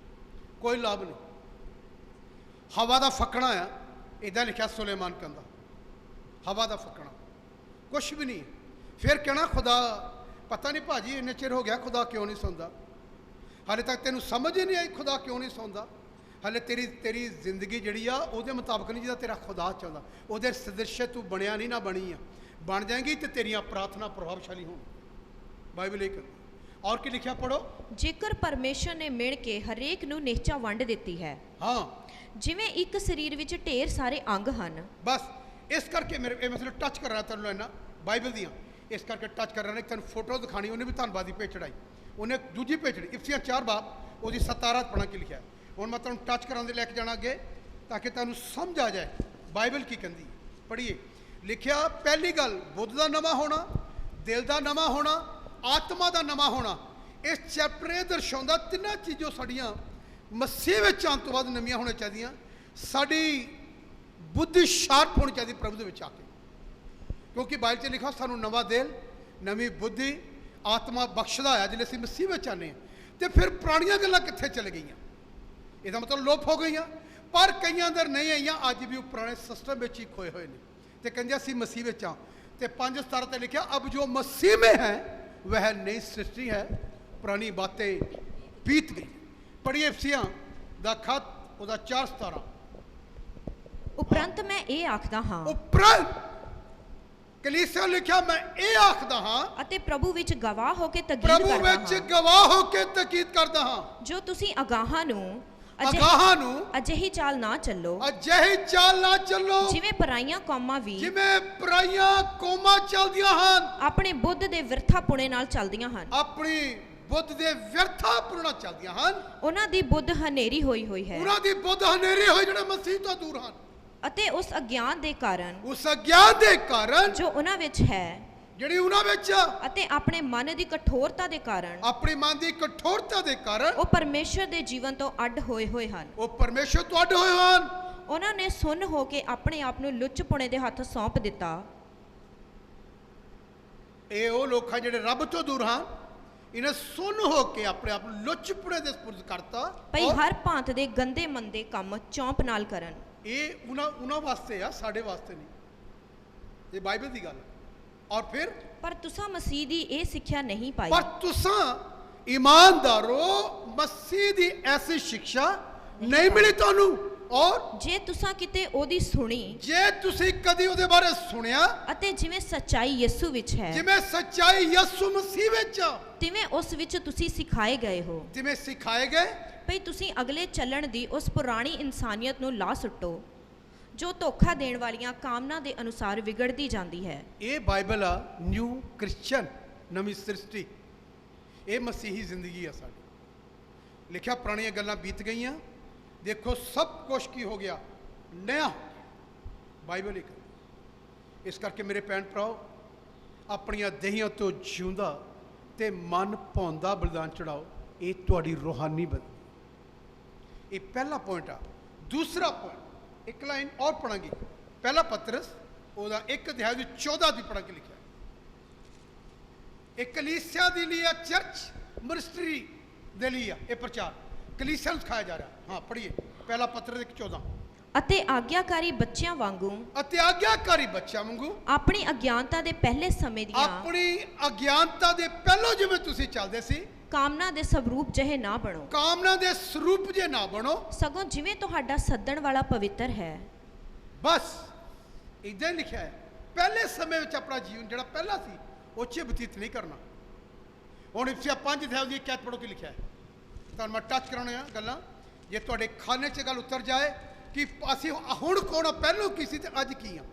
ਕੋਈ ਲਾਭ ਨਹੀਂ। ਹਵਾ ਦਾ ਫੱਕਣਾ ਆ, ਇੱਦਾਂ ਲਿਖਿਆ ਸੁਲੇਮਾਨ ਕਹਿੰਦਾ, ਹਵਾ ਦਾ ਫੱਕਣਾ ਕੁਛ ਵੀ ਨਹੀਂ। ਫਿਰ ਕਹਿਣਾ ਖੁਦਾ, ਪਤਾ ਨਹੀਂ ਭਾਜੀ ਇੰਨੇ ਚਿਰ ਹੋ ਗਿਆ ਖੁਦਾ ਕਿਉਂ ਨਹੀਂ ਸੌਂਦਾ, ਹਾਲੇ ਤੱਕ ਤੈਨੂੰ ਸਮਝ ਹੀ ਨਹੀਂ ਆਈ ਖੁਦਾ ਕਿਉਂ ਨਹੀਂ ਸੌਂਦਾ। ਹਾਲੇ ਤੇਰੀ ਜ਼ਿੰਦਗੀ ਜਿਹੜੀ ਆ ਉਹਦੇ ਮੁਤਾਬਕ ਨਹੀਂ ਜਿਹਦਾ ਤੇਰਾ ਖੁਦਾ ਚਾਹੁੰਦਾ, ਉਹਦੇ ਸਦ੍ਰਿਸ਼ ਤੂੰ ਬਣਿਆ ਨਹੀਂ, ਨਾ ਬਣੀ ਆ, ਬਣ ਜਾਏਗੀ ਤੇ ਤੇਰੀਆਂ ਪ੍ਰਾਰਥਨਾ ਪ੍ਰਭਾਵਸ਼ਾਲੀ ਹੋਣ। ਬਾਈਬਲ ਇਹ ਕਹਿੰਦੀ। ਔਰ ਕੀ ਲਿਖਿਆ ਪੜੋ, ਜੇਕਰ ਪਰਮੇਸ਼ਰ ਨੇ ਮਿਣ ਕੇ ਹਰੇਕ ਨੂੰ ਨਿਹਚਾ ਵੰਡ ਦਿੱਤੀ ਹੈ, ਹਾਂ ਜਿਵੇਂ ਇੱਕ ਸਰੀਰ ਵਿੱਚ ਢੇਰ ਸਾਰੇ ਅੰਗ ਹਨ। ਬਸ ਇਸ ਕਰਕੇ ਮੇਰੇ ਇਹ ਮਸਲੇ ਟੱਚ ਕਰ ਰਹਾ ਤੁਹਾਨੂੰ ਇਹਨਾਂ ਬਾਈਬਲ ਦੀਆਂ, ਇਸ ਕਰਕੇ ਟੱਚ ਕਰ ਰਹਾ ਨੇ। ਤੁਹਾਨੂੰ ਫੋਟੋ ਦਿਖਾਣੀ, ਉਹਨੇ ਵੀ ਧੰਨਵਾਦੀ ਭੇਜ ਚੜਾਈ, ਉਹਨੇ ਦੂਜੀ ਭੇਜ ਚੜੀ, ਇਫਸੀਆਂ 4 ਬਾਬ ਉਹਦੀ 17 ਪੜ੍ਹਨਾ ਕੀ ਲਿਖਿਆ। ਹੁਣ ਮੈਂ ਤੁਹਾਨੂੰ ਟੱਚ ਕਰਾਂ ਦੇ ਲੈ ਕੇ ਜਾਣਾ ਅੱਗੇ, ਤਾਂ ਕਿ ਤੁਹਾਨੂੰ ਸਮਝ ਆ ਜਾਏ ਬਾਈਬਲ ਕੀ ਕਹਿੰਦੀ। ਪੜ੍ਹੀਏ, ਲਿਖਿਆ ਪਹਿਲੀ ਗੱਲ ਬੁੱਧ ਦਾ ਨਵਾਂ ਹੋਣਾ, ਦਿਲ ਦਾ ਨਵਾਂ ਹੋਣਾ, ਆਤਮਾ ਦਾ ਨਵਾਂ ਹੋਣਾ। ਇਸ ਚੈਪਟਰ ਇਹ ਦਰਸਾਉਂਦਾ ਤਿੰਨਾਂ ਚੀਜ਼ਾਂ ਸਾਡੀਆਂ ਮਸੀਹ ਵਿੱਚ ਆਉਣ ਤੋਂ ਬਾਅਦ ਨਵੀਆਂ ਹੋਣੀਆਂ ਚਾਹੀਦੀਆਂ। ਸਾਡੀ ਬੁੱਧੀ ਸ਼ਾਰਪ ਹੋਣੀ ਚਾਹੀਦੀ ਪ੍ਰਭੂ ਦੇ ਵਿੱਚ ਆ ਕੇ, ਕਿਉਂਕਿ ਬਾਈਬਲ 'ਚ ਲਿਖਿਆ ਸਾਨੂੰ ਨਵਾਂ ਦਿਲ, ਨਵੀਂ ਬੁੱਧੀ, ਆਤਮਾ ਬਖਸ਼ਦਾ ਆ ਜਿਹੜੇ ਅਸੀਂ ਮਸੀਹ ਵਿੱਚ ਆਉਂਦੇ ਹਾਂ। ਤੇ ਫਿਰ ਪੁਰਾਣੀਆਂ ਗੱਲਾਂ ਕਿੱਥੇ ਚਲੇ ਗਈਆਂ? ਇਹਦਾ ਮਤਲਬ ਲੋਪ ਹੋ ਗਈਆਂ, ਪਰ ਕਈਆਂ ਅੰਦਰ ਨਹੀਂ ਆਈਆਂ, ਅੱਜ ਵੀ ਉਹ ਪੁਰਾਣੇ ਸਿਸਟਮ ਵਿੱਚ ਹੀ ਖੋਏ ਹੋਏ ਨੇ। ਤੇ ਕਹਿੰਦੇ ਅਸੀਂ ਮਸੀਹ ਵਿੱਚ ਆ, ਤੇ 5:17 ਤੇ ਲਿਖਿਆ ਅਬ ਜੋ ਮਸੀਹ में है वह नई सृष्टि है, पुरानी बातें बीत गई। पढ़िए इफिसियां ਦਾ ਖਤ ਉਹਦਾ 4:17। ਉਪਰੰਤ ਮੈਂ ਇਹ ਆਖਦਾ ਹਾਂ, ਉਪਰੰਤ ਕਲੀਸਿਆ ਲਿਖਿਆ ਮੈਂ ਇਹ ਆਖਦਾ ਹਾਂ, ਅਤੇ ਪ੍ਰਭੂ ਵਿੱਚ ਗਵਾਹ ਹੋ ਕੇ ਤਕੀਦ ਪ੍ਰਭੂ ਕਰਦਾ ਵਿੱਚ ਹਾਂ, ਗਵਾਹ ਹੋ ਕੇ ਤਕੀਦ ਕਰਦਾ ਹਾਂ, ਜੋ ਤੁਸੀਂ ਅਗਾਹਾਂ ਨੂੰ ਅਜਿਹੀ ਚਾਲ ਨਾ ਚੱਲੋ, ਅਜਿਹੀ ਚਾਲ ਨਾ ਚੱਲੋ ਜਿਵੇਂ ਪਰਾਈਆਂ ਕੌਮਾਂ ਵੀ ਜਿਵੇਂ ਪਰਾਈਆਂ ਕੌਮਾਂ ਚੱਲਦੀਆਂ ਹਨ, ਆਪਣੇ ਬੁੱਧ ਦੇ ਵਿਰਥਾਪੁਣੇ ਨਾਲ ਚੱਲਦੀਆਂ ਹਨ। ਆਪਣੀ ਬੁੱਧ ਦੇ ਵਿਅਰਥਾਪੁਣੇ ਨਾਲ ਚੱਲਦੀਆਂ ਹਨ। ਉਹਨਾਂ ਦੀ ਬੁੱਧ ਹਨੇਰੀ ਹੋਈ ਹੈ, ਉਹਨਾਂ ਦੀ ਬੁੱਧ ਹਨੇਰੀ ਹੋਈ ਜਿਹੜੇ ਮਸੀਹ ਤੋਂ ਦੂਰ ਹਨ, ਅਤੇ ਉਸ ਅਗਿਆਨ ਦੇ ਕਾਰਨ, ਉਸ ਅਗਿਆਨ ਦੇ ਕਾਰਨ ਜੋ ਉਹਨਾਂ ਵਿੱਚ ਹੈ, ਜਿਹੜੀ ਉਹਨਾਂ ਵਿੱਚ, ਅਤੇ ਆਪਣੇ ਮਨ ਦੀ ਕਠੋਰਤਾ ਦੇ ਕਾਰਨ, ਆਪਣੀ ਮਨ ਦੀ ਕਠੋਰਤਾ ਦੇ ਕਾਰਨ ਉਹ ਪਰਮੇਸ਼ਰ ਦੇ ਜੀਵਨ ਤੋਂ ਅੱਡ ਹੋਏ ਹਨ। ਉਹ ਪਰਮੇਸ਼ਰ ਤੋਂ ਅੱਡ ਹੋਏ ਹਨ। ਉਹਨਾਂ ਨੇ ਸੁੰਨ ਹੋ ਕੇ ਆਪਣੇ ਆਪ ਨੂੰ ਲੁੱਚਪੁਣੇ ਦੇ ਹੱਥ ਸੌਂਪ ਦਿੱਤਾ। ਇਹ ਉਹ ਲੋਕ ਹਨ ਜਿਹੜੇ ਰੱਬ ਤੋਂ ਦੂਰ ਹਨ, ਇਹਨੇ ਸੁੰਨ ਹੋ ਕੇ ਆਪਣੇ ਆਪ ਨੂੰ ਲੁੱਚਪੁਣੇ ਦੇ ਸਪੁਰਦ ਕਰਤਾ ਭਈ ਔਰ ਹਰ ਭਾਂਤ ਦੇ ਗੰਦੇ ਮੰਦੇ ਕੰਮ ਚੌਂਪ ਨਾਲ ਕਰਨ। ਇਹ ਉਹਨਾਂ ਵਾਸਤੇ ਆ, ਸਾਡੇ ਵਾਸਤੇ ਨਹੀਂ। ਇਹ ਬਾਈਬਲ ਦੀ ਗੱਲ ਹੈ। ਔਰ ਫਿਰ ਪਰ ਤੁਸਾਂ ਮਸੀਹ ਦੀ ਇਹ ਸਿੱਖਿਆ ਨਹੀਂ ਪਾਈ। ਪਰ ਤੁਸਾਂ ਈਮਾਨਦਾਰੋ ਮਸੀਹ ਦੀ ਐਸੀ ਸਿੱਖਿਆ ਨਹੀਂ ਮਿਲੀ ਤੁਹਾਨੂੰ। ਔਰ ਜੇ ਤੁਸਾਂ ਕਿਤੇ ਉਹਦੀ ਸੁਣੀ ਜੇ ਤੁਸੀਂ ਕਦੀ ਉਹਦੇ ਬਾਰੇ ਸੁਣਿਆ ਅਤੇ ਜਿਵੇਂ ਸੱਚਾਈ ਯਿਸੂ ਵਿੱਚ ਹੈ ਜਿਵੇਂ ਸੱਚਾਈ ਯਿਸੂ ਮਸੀਹ ਵਿੱਚ ਆ, ਤਿਵੇਂ ਉਸ ਵਿੱਚ ਤੁਸੀਂ ਸਿਖਾਏ ਗਏ ਹੋ, ਜਿਵੇਂ ਸਿਖਾਏ ਗਏ, ਭਈ ਤੁਸੀਂ ਅਗਲੇ ਚੱਲਣ ਦੀ ਉਸ ਪੁਰਾਣੀ ਇਨਸਾਨੀਅਤ ਨੂੰ ਲਾ ਸੁੱਟੋ ਜੋ ਧੋਖਾ ਦੇਣ ਵਾਲੀਆਂ ਕਾਮਨਾ ਦੇ ਅਨੁਸਾਰ ਵਿਗੜਦੀ ਜਾਂਦੀ ਹੈ। ਇਹ ਬਾਈਬਲ ਆ ਨਿਊ ਕ੍ਰਿਸਚੀਅਨ, ਨਵੀਂ ਸ੍ਰਿਸ਼ਟੀ। ਇਹ ਮਸੀਹੀ ਜ਼ਿੰਦਗੀ ਆ ਸਾਡੀ। ਲਿਖਿਆ ਪੁਰਾਣੀਆਂ ਗੱਲਾਂ ਬੀਤ ਗਈਆਂ, ਦੇਖੋ ਸਭ ਕੁਝ ਕੀ ਹੋ ਗਿਆ, ਨया। ਬਾਈਬਲ ਇੱਕ। ਇਸ ਕਰਕੇ ਮੇਰੇ ਭੈਣ ਭਰਾਓ, ਆਪਣੀਆਂ ਦੇਹੀਆਂ ਤੋਂ ਜਿਉਂਦਾ ਤੇ ਮਨ ਭਾਉਂਦਾ ਬਲਿਦਾਨ ਚੜਾਓ। ਇਹ ਤੁਹਾਡੀ ਰੂਹਾਨੀ ਬਦ। ਇਹ ਪਹਿਲਾ ਪੁਆਇੰਟ ਆ। ਦੂਸਰਾ ਪੁਆਇੰਟ, ਇੱਕ ਲਾਈਨ ਔਰ ਪੜਾਂਗੇ। ਪਹਿਲਾ ਪਤਰਸ ਉਹਦਾ 1 ਅਧਿਆਇ ਦੀ 14 ਦੀ ਪੜ੍ਹ ਕੇ ਲਿਖਿਆ। ਇਹ ਕਲੀਸਿਆ ਦੇ ਲਈ ਆ, ਚਰਚ ਮਿਨਿਸਟਰੀ ਦੇ ਲਈ ਆ ਇਹ ਪ੍ਰਚਾਰ। ਕਲੀਸਿਆ ਨੂੰ ਸਿਖਾਇਆ ਜਾ ਰਿਹਾ। ਹਾਂ ਪੜ੍ਹੀਏ ਪਹਿਲਾ ਪਤਰਸ 1:14। ਅਤੇ ਆਗਿਆਕਾਰੀ ਬੱਚਿਆਂ ਵਾਂਗੂ ਅਤੇ ਆਗਿਆਕਾਰੀ ਬੱਚਿਆਂ ਵਾਂਗੂ ਆਪਣੀ ਅਗਿਆਨਤਾ ਦੇ ਪਹਿਲੇ ਸਮੇਂ ਦੀਆਂ ਆਪਣੀ ਅਗਿਆਨਤਾ ਦੇ ਪਹਿਲੋਂ ਜਿਵੇਂ ਤੁਸੀਂ ਚੱਲਦੇ ਸੀ, ਕਾਮਨਾ ਦੇ ਸਰੂਪ ਜਿਹੇ ਨਾ ਬਣੋ, ਕਾਮਨਾ ਦੇ ਸਰੂਪ ਜੇ ਨਾ ਬਣੋ, ਸਗੋਂ ਜਿਵੇਂ ਤੁਹਾਡਾ ਸੱਦਣ ਵਾਲਾ ਪਵਿੱਤਰ ਹੈ। ਬਸ ਇਦਾਂ ਹੀ ਲਿਖਿਆ ਹੈ। ਪਹਿਲੇ ਸਮੇਂ ਵਿੱਚ ਆਪਣਾ ਜੀਵਨ ਜਿਹੜਾ ਪਹਿਲਾ ਸੀ ਉਹ 'ਚ ਬਤੀਤ ਨਹੀਂ ਕਰਨਾ। ਹੁਣ ਇਫਸੀਆ 5 ਅਧਿਆਇ ਦੀ 1 ਪੜ੍ਹੋ ਕੀ ਲਿਖਿਆ ਹੈ। ਤੁਹਾਨੂੰ ਮੈਂ ਟੱਚ ਕਰਾਉਣੀਆਂ ਗੱਲਾਂ, ਜੇ ਤੁਹਾਡੇ ਖਾਨੇ 'ਚ ਗੱਲ ਉਤਰ ਜਾਏ ਕਿ ਅਸੀਂ ਹੁਣ ਕੌਣ ਆ, ਪਹਿਲੋਂ ਕੀ ਸੀ ਤੇ ਅੱਜ ਕੀ ਆ।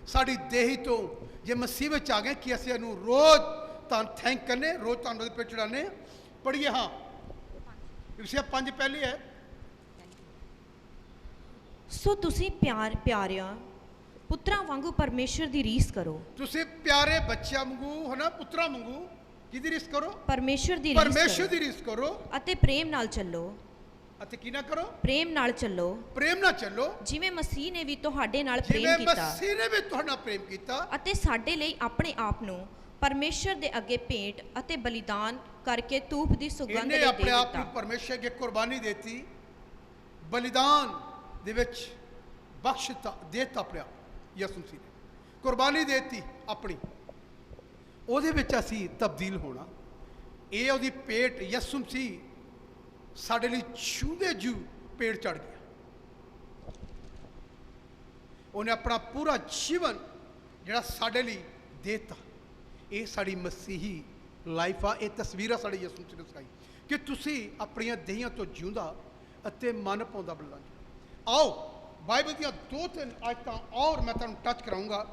ਸਾਡੀ ਦੇਹੀ ਤੋਂ ਜੇ ਮਸੀਹ ਵਿੱਚ ਆ ਗਏ ਕਿ ਅਸੀਂ ਇਹਨੂੰ ਰੋਜ਼ ਤਾਂ ਥੈਂਕ ਕਰਨੇ, ਰੋਜ਼ ਧੰਨਵਾਦ ਦੇ ਪੇਟ ਚੜਾਉਂਦੇ। ਪੜ੍ਹੀਏ ਹਾਂ ਇਫਸੀਆ 5 ਪਹਿਲੀ ਹੈ। ਸੋ ਤੁਸੀਂ ਪਿਆਰਿਆਂ ਪੁੱਤਰਾਂ ਵਾਂਗੂ ਪਰਮੇਸ਼ਰ ਦੀ ਰੀਸ ਕਰੋ। ਤੁਸੀਂ ਪਿਆਰੇ ਬੱਚਿਆਂ ਵਾਂਗੂ ਹਨਾ, ਪੁੱਤਰਾਂ ਵਾਂਗੂ ਕਿਹਦੀ ਰੀਸ ਕਰੋ? ਪਰਮੇਸ਼ਰ ਦੀ ਪਰਮੇਸ਼ਰ ਦੀ ਰੀਸ ਕਰੋ। ਅਤੇ ਪ੍ਰੇਮ ਨਾਲ ਚੱਲੋ। ਅਤੇ ਕੀ ਨਾ ਕਰੋ? ਪ੍ਰੇਮ ਨਾਲ ਚੱਲੋ। ਪ੍ਰੇਮ ਨਾਲ ਚੱਲੋ, ਜਿਵੇਂ ਮਸੀਹ ਨੇ ਵੀ ਤੁਹਾਡੇ ਨਾਲ ਜਿਵੇਂ ਪ੍ਰੇਮ ਕੀਤਾ ਮਸੀਹ ਨੇ ਵੀ ਤੁਹਾਡੇ ਨਾਲ ਪ੍ਰੇਮ ਕੀਤਾ ਅਤੇ ਸਾਡੇ ਲਈ ਆਪਣੇ ਆਪ ਨੂੰ ਪਰਮੇਸ਼ਰ ਦੇ ਅੱਗੇ ਭੇਂਟ ਅਤੇ ਬਲੀਦਾਨ ਕਰਕੇ ਧੂਪ ਦੀ ਸੁਗੰਧ ਇਹਨੇ ਦੇ ਆਪਣੇ ਆਪ ਨੂੰ ਦਿੱਤਾ। ਪਰਮੇਸ਼ਰ ਅੱਗੇ ਕੁਰਬਾਨੀ ਦੇਤੀ, ਬਲੀਦਾਨ ਦੇ ਵਿੱਚ ਬਖਸ਼ ਦੇਤਾ। ਆਪਣੇ ਆਪ ਯਿਸੂ ਮਸੀਹ ਨੇ ਕੁਰਬਾਨੀ ਦੇਤੀ ਆਪਣੀ, ਉਹਦੇ ਵਿੱਚ ਅਸੀਂ ਤਬਦੀਲ ਹੋਣਾ। ਇਹ ਉਹਦੀ ਪੇਟ ਯਿਸੂ ਮਸੀਹ ਸਾਡੇ ਲਈ ਛੂੰਦੇ ਜੂ ਪੇੜ ਚੜ ਗਿਆ। ਉਹਨੇ ਆਪਣਾ ਪੂਰਾ ਜੀਵਨ ਜਿਹੜਾ ਸਾਡੇ ਲਈ ਦੇਤਾ। ਇਹ ਸਾਡੀ ਮਸੀਹੀ ਲਾਈਫ ਆ। ਇਹ ਤਸਵੀਰ ਆ ਸਾਡੀ ਯਿਸੂ ਮਸੀਹ ਨੇ ਸਿਖਾਈ ਕਿ ਤੁਸੀਂ ਆਪਣੀਆਂ ਦੇਹੀਆਂ ਤੋਂ ਜਿਉਂਦਾ ਅਤੇ ਮਨ ਪਾਉਂਦਾ ਬਲਿਦਾਨ। ਆਓ ਬਾਈਬਲ ਦੀਆਂ 2-3 ਆਇਤਾਂ ਔਰ ਮੈਂ ਤੁਹਾਨੂੰ ਟੱਚ ਕਰਾਉਂਗਾ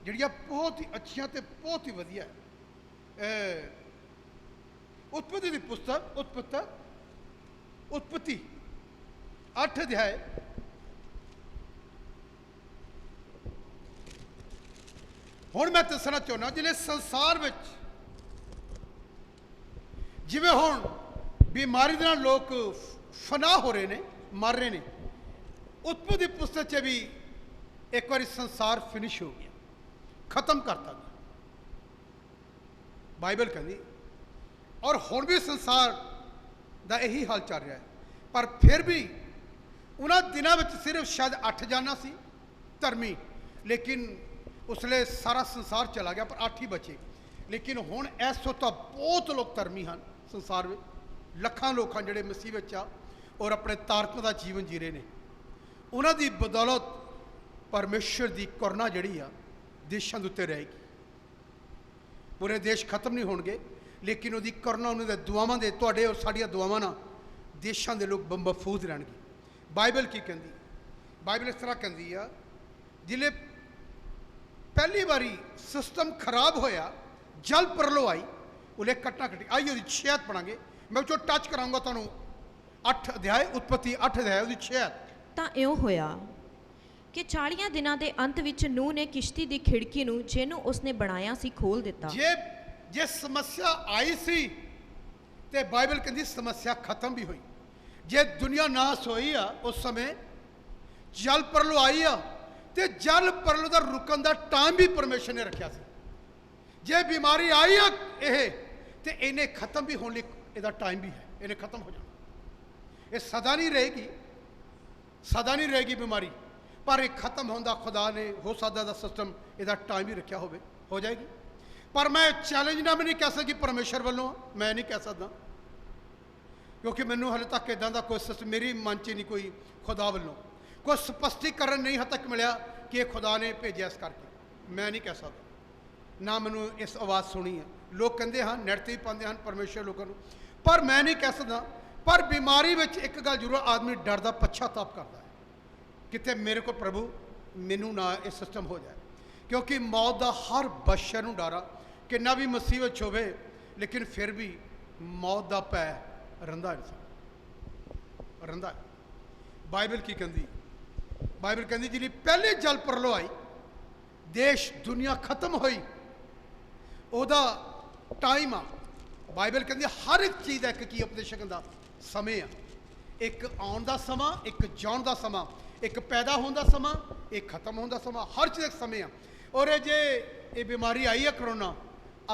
ਜਿਹੜੀਆਂ ਬਹੁਤ ਹੀ ਅੱਛੀਆਂ ਤੇ ਬਹੁਤ ਹੀ ਵਧੀਆ ਹੈ। ਉਤਪਤੀ ਦੀ ਪੁਸਤਕ ਉਤਪਤੀ 8 ਅਧਿਆਇ ਹੁਣ ਮੈਂ ਦੱਸਣਾ ਚਾਹੁੰਦਾ, ਜਿਹੜੇ ਸੰਸਾਰ ਵਿੱਚ ਜਿਵੇਂ ਹੁਣ ਬਿਮਾਰੀ ਦੇ ਨਾਲ ਲੋਕ ਫਨਾ ਹੋ ਰਹੇ ਨੇ, ਮਰ ਰਹੇ ਨੇ, ਉਤਪਤੀ ਦੀ ਪੁਸਤਕ 'ਚ ਵੀ ਇੱਕ ਵਾਰੀ ਸੰਸਾਰ ਫਿਨਿਸ਼ ਹੋ ਗਿਆ, ਖਤਮ ਕਰਤਾ ਗਿਆ ਬਾਈਬਲ ਕਹਿੰਦੀ। ਔਰ ਹੁਣ ਵੀ ਸੰਸਾਰ ਦਾ ਇਹੀ ਹਾਲ ਚੱਲ ਰਿਹਾ ਹੈ। ਪਰ ਫਿਰ ਵੀ ਉਹਨਾਂ ਦਿਨਾਂ ਵਿੱਚ ਸਿਰਫ ਸ਼ਾਇਦ 8 ਜਾਨਾਂ ਸੀ ਧਰਮੀ, ਲੇਕਿਨ ਉਸਲੇ ਸਾਰਾ ਸੰਸਾਰ ਚਲਾ ਗਿਆ, ਪਰ 8 ਹੀ ਬਚੇ। ਲੇਕਿਨ ਹੁਣ ਇਸ ਤੋਂ ਤਾਂ ਬਹੁਤ ਲੋਕ ਧਰਮੀ ਹਨ ਸੰਸਾਰ ਵਿੱਚ, ਲੱਖਾਂ ਲੋਕ ਹਨ ਜਿਹੜੇ ਮਸੀਹ ਵਿੱਚ ਆ ਔਰ ਆਪਣੇ ਤਾਰਕ ਦਾ ਜੀਵਨ ਜੀ ਰਹੇ ਨੇ। ਉਹਨਾਂ ਦੀ ਬਦੌਲਤ ਪਰਮੇਸ਼ਰ ਦੀ ਕਰੁਣਾ ਜਿਹੜੀ ਆ ਦੇਸ਼ਾਂ ਦੇ ਉੱਤੇ ਰਹੇਗੀ। ਪੂਰੇ ਦੇਸ਼ ਖਤਮ ਨਹੀਂ ਹੋਣਗੇ, ਲੇਕਿਨ ਉਹਦੀ ਕਰੁਣਾ, ਉਹਨਾਂ ਦੇ ਦੁਆਵਾਂ ਦੇ, ਤੁਹਾਡੇ ਔਰ ਸਾਡੀਆਂ ਦੁਆਵਾਂ ਨਾਲ ਦੇਸ਼ਾਂ ਦੇ ਲੋਕ ਮਹਿਫੂਜ਼ ਰਹਿਣਗੇ। ਬਾਈਬਲ ਕੀ ਕਹਿੰਦੀ? ਬਾਈਬਲ ਇਸ ਤਰ੍ਹਾਂ ਕਹਿੰਦੀ ਆ, ਜਿਲੇ ਪਹਿਲੀ ਵਾਰੀ ਸਿਸਟਮ ਖਰਾਬ ਹੋਇਆ, ਜਲ ਪ੍ਰਲੋ ਆਈ, ਉਹਲੇ ਕੱਟਾ ਕੱਟੀ ਆਈ। ਉਹਦੀ 6 ਆਇਤ ਪੜਾਂਗੇ, ਮੈਂ ਉਹ ਟੱਚ ਕਰਾਂਗਾ ਤੁਹਾਨੂੰ। 8 ਅਧਿਆਇ ਉਤਪਤੀ 8 ਅਧਿਆਇ ਉਹਦੀ 6 ਆਇਤ। ਤਾਂ ਇਉਂ ਹੋਇਆ ਕਿ 40 ਦਿਨਾਂ ਦੇ ਅੰਤ ਵਿੱਚ ਨੂਹ ਨੇ ਕਿਸ਼ਤੀ ਦੀ ਖਿੜਕੀ ਨੂੰ ਜਿਹਨੂੰ ਉਸਨੇ ਬਣਾਇਆ ਸੀ ਖੋਲ ਦਿੱਤਾ। ਜੇ ਸਮੱਸਿਆ ਆਈ ਸੀ ਤੇ ਬਾਈਬਲ ਕਹਿੰਦੀ ਸਮੱਸਿਆ ਖਤਮ ਵੀ ਹੋਈ। ਜੇ ਦੁਨੀਆ ਨਾਸ ਹੋਈ ਆ ਉਸ ਸਮੇਂ ਜਲ ਪ੍ਰਲੋ ਆਈ ਆ, ਤੇ ਜਲ ਪ੍ਰਲੋ ਦਾ ਰੁਕਣ ਦਾ ਟਾਈਮ ਵੀ ਪਰਮੇਸ਼ਰ ਨੇ ਰੱਖਿਆ ਸੀ। ਜੇ ਬਿਮਾਰੀ ਆਈ ਆ ਇਹ, ਤੇ ਇਹਨੇ ਖਤਮ ਵੀ ਹੋਣ ਲਈ ਇਹਦਾ ਟਾਈਮ ਵੀ ਹੈ, ਇਹਨੇ ਖਤਮ ਹੋ ਜਾਣਾ। ਇਹ ਸਦਾ ਨਹੀਂ ਰਹੇਗੀ, ਸਦਾ ਨਹੀਂ ਰਹੇਗੀ ਬਿਮਾਰੀ, ਪਰ ਇਹ ਖਤਮ ਹੋਣ ਦਾ ਖੁਦਾ ਨੇ ਹੋ ਸਕਦਾ ਦਾ ਸਿਸਟਮ ਇਹਦਾ ਟਾਈਮ ਵੀ ਰੱਖਿਆ ਹੋਵੇ, ਹੋ ਜਾਏਗੀ। ਪਰ ਮੈਂ ਚੈਲੰਜ ਨਾ, ਮੈਂ ਨਹੀਂ ਕਹਿ ਸਕਦਾ ਕਿ ਪਰਮੇਸ਼ਰ ਵੱਲੋਂ, ਮੈਂ ਨਹੀਂ ਕਹਿ ਸਕਦਾ, ਕਿਉਂਕਿ ਮੈਨੂੰ ਹਾਲੇ ਤੱਕ ਇਦਾਂ ਦਾ ਕੋਈ ਸਿਸਟਮ ਮੇਰੀ ਮਨ 'ਚ ਨਹੀਂ, ਕੋਈ ਖੁਦਾ ਵੱਲੋਂ ਕੋਈ ਸਪਸ਼ਟੀਕਰਨ ਨਹੀਂ ਹੱਦ ਤੱਕ ਮਿਲਿਆ ਕਿ ਇਹ ਖੁਦਾ ਨੇ ਭੇਜਿਆ ਇਸ ਕਰਕੇ। ਮੈਂ ਨਹੀਂ ਕਹਿ ਸਕਦਾ, ਨਾ ਮੈਨੂੰ ਇਸ ਆਵਾਜ਼ ਸੁਣੀ ਹੈ। ਲੋਕ ਕਹਿੰਦੇ ਹਨ, ਨੈਟ 'ਤੇ ਵੀ ਪਾਉਂਦੇ ਹਨ ਪਰਮੇਸ਼ਰ ਲੋਕਾਂ ਨੂੰ, ਪਰ ਮੈਂ ਨਹੀਂ ਕਹਿ ਸਕਦਾ। ਪਰ ਬਿਮਾਰੀ ਵਿੱਚ ਇੱਕ ਗੱਲ ਜ਼ਰੂਰ, ਆਦਮੀ ਡਰਦਾ ਪਛਤਾਪ ਕਰਦਾ ਹੈ, ਕਿਤੇ ਮੇਰੇ ਕੋਲ ਪ੍ਰਭੂ ਮੈਨੂੰ ਨਾ ਇਹ ਸਿਸਟਮ ਹੋ ਜਾਏ, ਕਿਉਂਕਿ ਮੌਤ ਦਾ ਹਰ ਬਸ਼ਰ ਨੂੰ ਡਰ ਆ, ਕਿੰਨਾ ਵੀ ਮੁਸੀਬਤ ਹੋਵੇ ਲੇਕਿਨ ਫਿਰ ਵੀ ਮੌਤ ਦਾ ਭੈ ਰਹਿੰਦਾ, ਇਨਸਾਨ ਰਹਿੰਦਾ। ਬਾਈਬਲ ਕੀ ਕਹਿੰਦੀ? ਬਾਈਬਲ ਕਹਿੰਦੀ ਜਿਹੜੀ ਪਹਿਲੀ ਜਲ ਪ੍ਰਲੋ ਆਈ, ਦੇਸ਼ ਦੁਨੀਆ ਖਤਮ ਹੋਈ, ਉਹਦਾ ਟਾਈਮ ਆ। ਬਾਈਬਲ ਕਹਿੰਦੀ ਹਰ ਇੱਕ ਚੀਜ਼ ਦਾ ਇੱਕ ਕੀ ਉਪਦੇਸ਼ਕ ਦਾ ਸਮੇਂ ਆ, ਇੱਕ ਆਉਣ ਦਾ ਸਮਾਂ, ਇੱਕ ਜਾਣ ਦਾ ਸਮਾਂ, ਇੱਕ ਪੈਦਾ ਹੋਣ ਦਾ ਸਮਾਂ, ਇੱਕ ਖਤਮ ਹੋਣ ਦਾ ਸਮਾਂ, ਹਰ ਚੀਜ਼ ਇੱਕ ਸਮੇਂ ਆ। ਔਰ ਇਹ ਜੇ ਇਹ ਬਿਮਾਰੀ ਆਈ ਹੈ ਕਰੋਨਾ,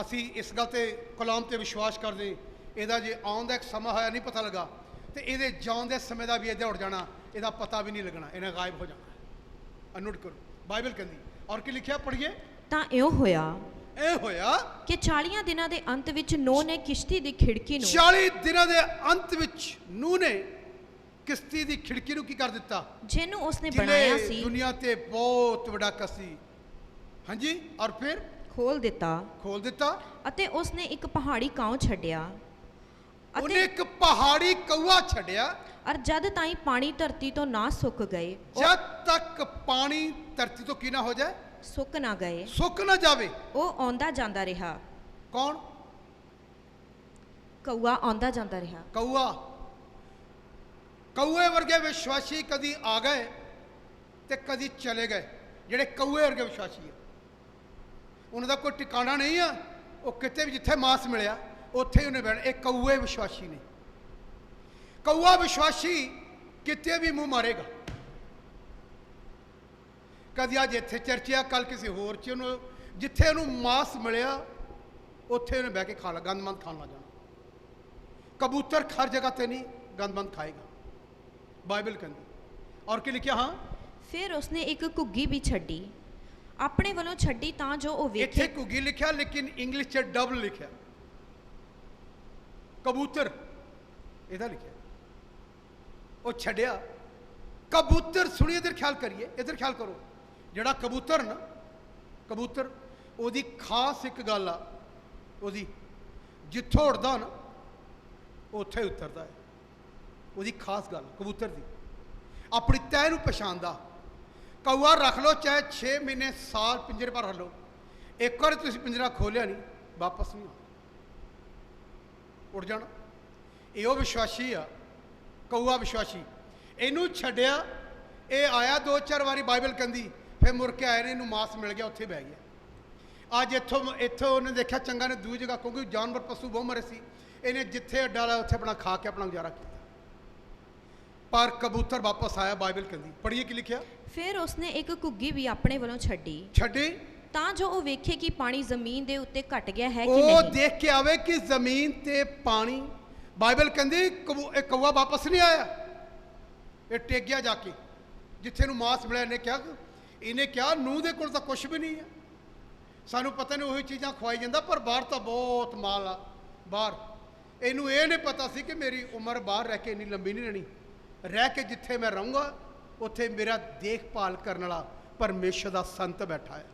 ਅਸੀਂ ਇਸ ਗੱਲ 'ਤੇ ਕਲਾਮ 'ਤੇ ਵਿਸ਼ਵਾਸ ਕਰਦੇ, ਇਹਦਾ ਜੇ ਆਉਣ ਦਾ ਇੱਕ ਸਮਾਂ ਹੋਇਆ ਨਹੀਂ ਪਤਾ ਲੱਗਾ, ਤੇ ਇਹਦੇ ਜਾਣ ਦੇ ਸਮੇਂ ਦਾ ਵੀ ਇਹਦੇ ਉੱਡ ਜਾਣਾ, ਇਹਦਾ ਪਤਾ ਵੀ ਨਹੀਂ ਲੱਗਣਾ, ਇਹਨੇ ਗਾਇਬ ਹੋ ਜਾਣਾ। ਨੋਟ ਕਰੋ ਬਾਈਬਲ ਕਹਿੰਦੀ। ਔਰ ਕੀ ਲਿਖਿਆ ਪੜ੍ਹੀਏ? ਤਾਂ ਇਉਂ ਹੋਇਆ ਇਹ ਹੋਇਆ ਕਿ 40 ਦਿਨਾਂ ਦੇ ਅੰਤ ਵਿੱਚ ਨੂਹ ਨੇ ਕਿਸ਼ਤੀ ਦੀ ਖਿੜਕੀ ਨੂੰ 40 ਦਿਨਾਂ ਦੇ ਅੰਤ ਵਿੱਚ ਨੂਹ ਨੇ ਕਿਸ਼ਤੀ ਦੀ ਖਿੜਕੀ ਨੂੰ ਕੀ ਕਰ ਦਿੱਤਾ? ਜਿਹਨੂੰ ਉਸਨੇ ਬਣਾਇਆ ਸੀ ਦੁਨੀਆ ਤੇ ਬਹੁਤ ਵੱਡਾ ਕਸੀ, ਹਾਂਜੀ, ਔਰ ਫਿਰ ਖੋਲ ਦਿੱਤਾ ਅਤੇ ਉਸਨੇ ਇੱਕ ਪਹਾੜੀ ਕਾਉ ਛੱਡਿਆ, ਉਹਨੇ ਇੱਕ ਪਹਾੜੀ ਕਊਆ ਛੱਡਿਆ। ਔਰ ਜਦ ਤਾਈਂ ਪਾਣੀ ਧਰਤੀ ਤੋਂ ਨਾ ਸੁੱਕ ਗਏ, ਜਦ ਤੱਕ ਪਾਣੀ ਧਰਤੀ ਤੋਂ ਕੀ ਨਾ ਹੋ ਜਾਏ, ਸੁੱਕ ਨਾ ਗਏ, ਸੁੱਕ ਨਾ ਜਾਵੇ, ਉਹ ਆਉਂਦਾ ਜਾਂਦਾ ਰਿਹਾ। ਕੌਣ? ਕਊਆ ਆਉਂਦਾ ਜਾਂਦਾ ਰਿਹਾ। ਕਊਆ, ਕਊਏ ਵਰਗੇ ਵਿਸ਼ਵਾਸੀ ਕਦੀ ਆ ਗਏ ਤੇ ਕਦੀ ਚਲੇ ਗਏ। ਜਿਹੜੇ ਕਊਏ ਵਰਗੇ ਵਿਸ਼ਵਾਸੀ ਆ, ਉਹਨਾਂ ਦਾ ਕੋਈ ਟਿਕਾਣਾ ਨਹੀਂ ਆ, ਉਹ ਕਿਤੇ ਵੀ ਜਿੱਥੇ ਮਾਸ ਮਿਲਿਆ ਉੱਥੇ ਹੀ ਉਹਨੇ ਬੈਠ। ਇਹ ਕਊਏ ਵਿਸ਼ਵਾਸੀ ਨੇ। ਕਊਆ ਵਿਸ਼ਵਾਸੀ ਕਿਤੇ ਵੀ ਮੂੰਹ ਮਾਰੇਗਾ, ਕਦੀ ਅੱਜ ਇੱਥੇ ਚਰਚਿਆ, ਕੱਲ ਕਿਸੇ ਹੋਰ 'ਚ, ਉਹਨੂੰ ਜਿੱਥੇ ਉਹਨੂੰ ਮਾਸ ਮਿਲਿਆ ਉੱਥੇ ਉਹਨੇ ਬਹਿ ਕੇ ਖਾ ਲਾ, ਗੰਦਮੰਦ ਖਾਣ ਲੱਗ ਜਾਣਾ। ਕਬੂਤਰ ਹਰ ਜਗ੍ਹਾ ਤੇ ਨਹੀਂ ਗੰਦਮੰਦ ਖਾਏਗਾ, ਬਾਈਬਲ ਕਹਿੰਦੀ। ਔਰ ਕੀ ਲਿਖਿਆ? ਹਾਂ, ਫਿਰ ਉਸਨੇ ਇੱਕ ਘੁੱਗੀ ਵੀ ਛੱਡੀ, ਆਪਣੇ ਵੱਲੋਂ ਛੱਡੀ ਤਾਂ ਜੋ ਉਹ ਵੇਖੇ। ਇੱਥੇ ਘੁੱਗੀ ਲਿਖਿਆ ਲੇਕਿਨ ਇੰਗਲਿਸ਼ 'ਚ ਡਬਲ ਲਿਖਿਆ, ਕਬੂਤਰ ਇਹਦਾ ਲਿਖਿਆ। ਉਹ ਛੱਡਿਆ ਕਬੂਤਰ। ਸੁਣੀਏ, ਇਧਰ ਖਿਆਲ ਕਰੀਏ, ਇਧਰ ਖਿਆਲ ਕਰੋ। ਜਿਹੜਾ ਕਬੂਤਰ ਨਾ, ਕਬੂਤਰ ਉਹਦੀ ਖਾਸ ਇੱਕ ਗੱਲ ਆ, ਉਹਦੀ ਜਿੱਥੋਂ ਉੱਡਦਾ ਨਾ ਉੱਥੇ ਉਤਰਦਾ ਹੈ। ਉਹਦੀ ਖਾਸ ਗੱਲ ਕਬੂਤਰ ਦੀ, ਆਪਣੀ ਤੈਅ ਨੂੰ ਪਛਾਣਦਾ। ਕਊਆ ਰੱਖ ਲਓ ਚਾਹੇ 6 ਮਹੀਨੇ ਸਾਲ ਪਿੰਜਰੇ ਪਰ ਰੱਖ ਲਓ, ਇੱਕ ਵਾਰ ਤੁਸੀਂ ਪਿੰਜਰਾ ਖੋਲਿਆ ਨਹੀਂ, ਵਾਪਸ ਨਹੀਂ ਆਉਣਾ, ਉੱਡ ਜਾਣਾ। ਇਹ ਉਹ ਵਿਸ਼ਵਾਸੀ ਆ, ਕਊਆ ਵਿਸ਼ਵਾਸੀ। ਇਹਨੂੰ ਛੱਡਿਆ, ਇਹ ਆਇਆ 2-4 ਵਾਰੀ, ਬਾਈਬਲ ਕਹਿੰਦੀ, ਫਿਰ ਮੁੜ ਕੇ ਆਏ ਨੇ, ਇਹਨੂੰ ਮਾਸ ਮਿਲ ਗਿਆ, ਉੱਥੇ ਬਹਿ ਗਿਆ। ਅੱਜ ਇੱਥੋਂ ਉਹਨੇ ਦੇਖਿਆ ਚੰਗਾ ਨੇ ਦੂਜੀ ਜਗ੍ਹਾ, ਕਿਉਂਕਿ ਜਾਨਵਰ ਪਸ਼ੂ ਬਹੁਤ ਮਰੇ ਸੀ, ਇਹਨੇ ਜਿੱਥੇ ਅੱਡਾ ਲਾਇਆ ਉੱਥੇ ਆਪਣਾ ਖਾ ਕੇ ਆਪਣਾ ਗੁਜ਼ਾਰਾ ਕੀਤਾ। ਪਰ ਕਬੂਤਰ ਵਾਪਸ ਆਇਆ, ਬਾਈਬਲ ਕਹਿੰਦੀ। ਪੜ੍ਹੀਏ ਕੀ ਲਿਖਿਆ? ਫਿਰ ਉਸਨੇ ਇੱਕ ਘੁੱਗੀ ਵੀ ਆਪਣੇ ਵੱਲੋਂ ਛੱਡੀ ਤਾਂ ਜੋ ਉਹ ਵੇਖੇ ਕਿ ਪਾਣੀ ਜ਼ਮੀਨ ਦੇ ਉੱਤੇ ਘਟ ਗਿਆ ਹੈ ਕਿ ਨਹੀਂ। ਉਹ ਦੇਖ ਕੇ ਆਵੇ ਕਿ ਜ਼ਮੀਨ ਤੇ ਪਾਣੀ। ਬਾਈਬਲ ਕਹਿੰਦੀ ਇਹ ਕਊਆ ਵਾਪਸ ਨਹੀਂ ਆਇਆ, ਇਹ ਟਿਕ ਗਿਆ ਜਾ ਕੇ ਜਿੱਥੇ ਨੂੰ ਮਾਸ ਮਿਲਿਆ। ਇਹਨੇ ਕਿਹਾ ਨੂਹ ਦੇ ਕੋਲ ਤਾਂ ਕੁਝ ਵੀ ਨਹੀਂ ਹੈ, ਸਾਨੂੰ ਪਤਾ ਨਹੀਂ ਉਹੀ ਚੀਜ਼ਾਂ ਖਵਾਈ ਜਾਂਦਾ, ਪਰ ਬਾਹਰ ਤਾਂ ਬਹੁਤ ਮਾਲ ਆ ਬਾਹਰ। ਇਹਨੂੰ ਇਹ ਨਹੀਂ ਪਤਾ ਸੀ ਕਿ ਮੇਰੀ ਉਮਰ ਬਾਹਰ ਰਹਿ ਕੇ ਇੰਨੀ ਲੰਬੀ ਨਹੀਂ ਰਹਿਣੀ, ਰਹਿ ਕੇ ਜਿੱਥੇ ਮੈਂ ਰਹੂੰਗਾ ਉੱਥੇ ਮੇਰਾ ਦੇਖਭਾਲ ਕਰਨ ਵਾਲਾ ਪਰਮੇਸ਼ਰ ਦਾ ਸੰਤ ਬੈਠਾ ਹੈ।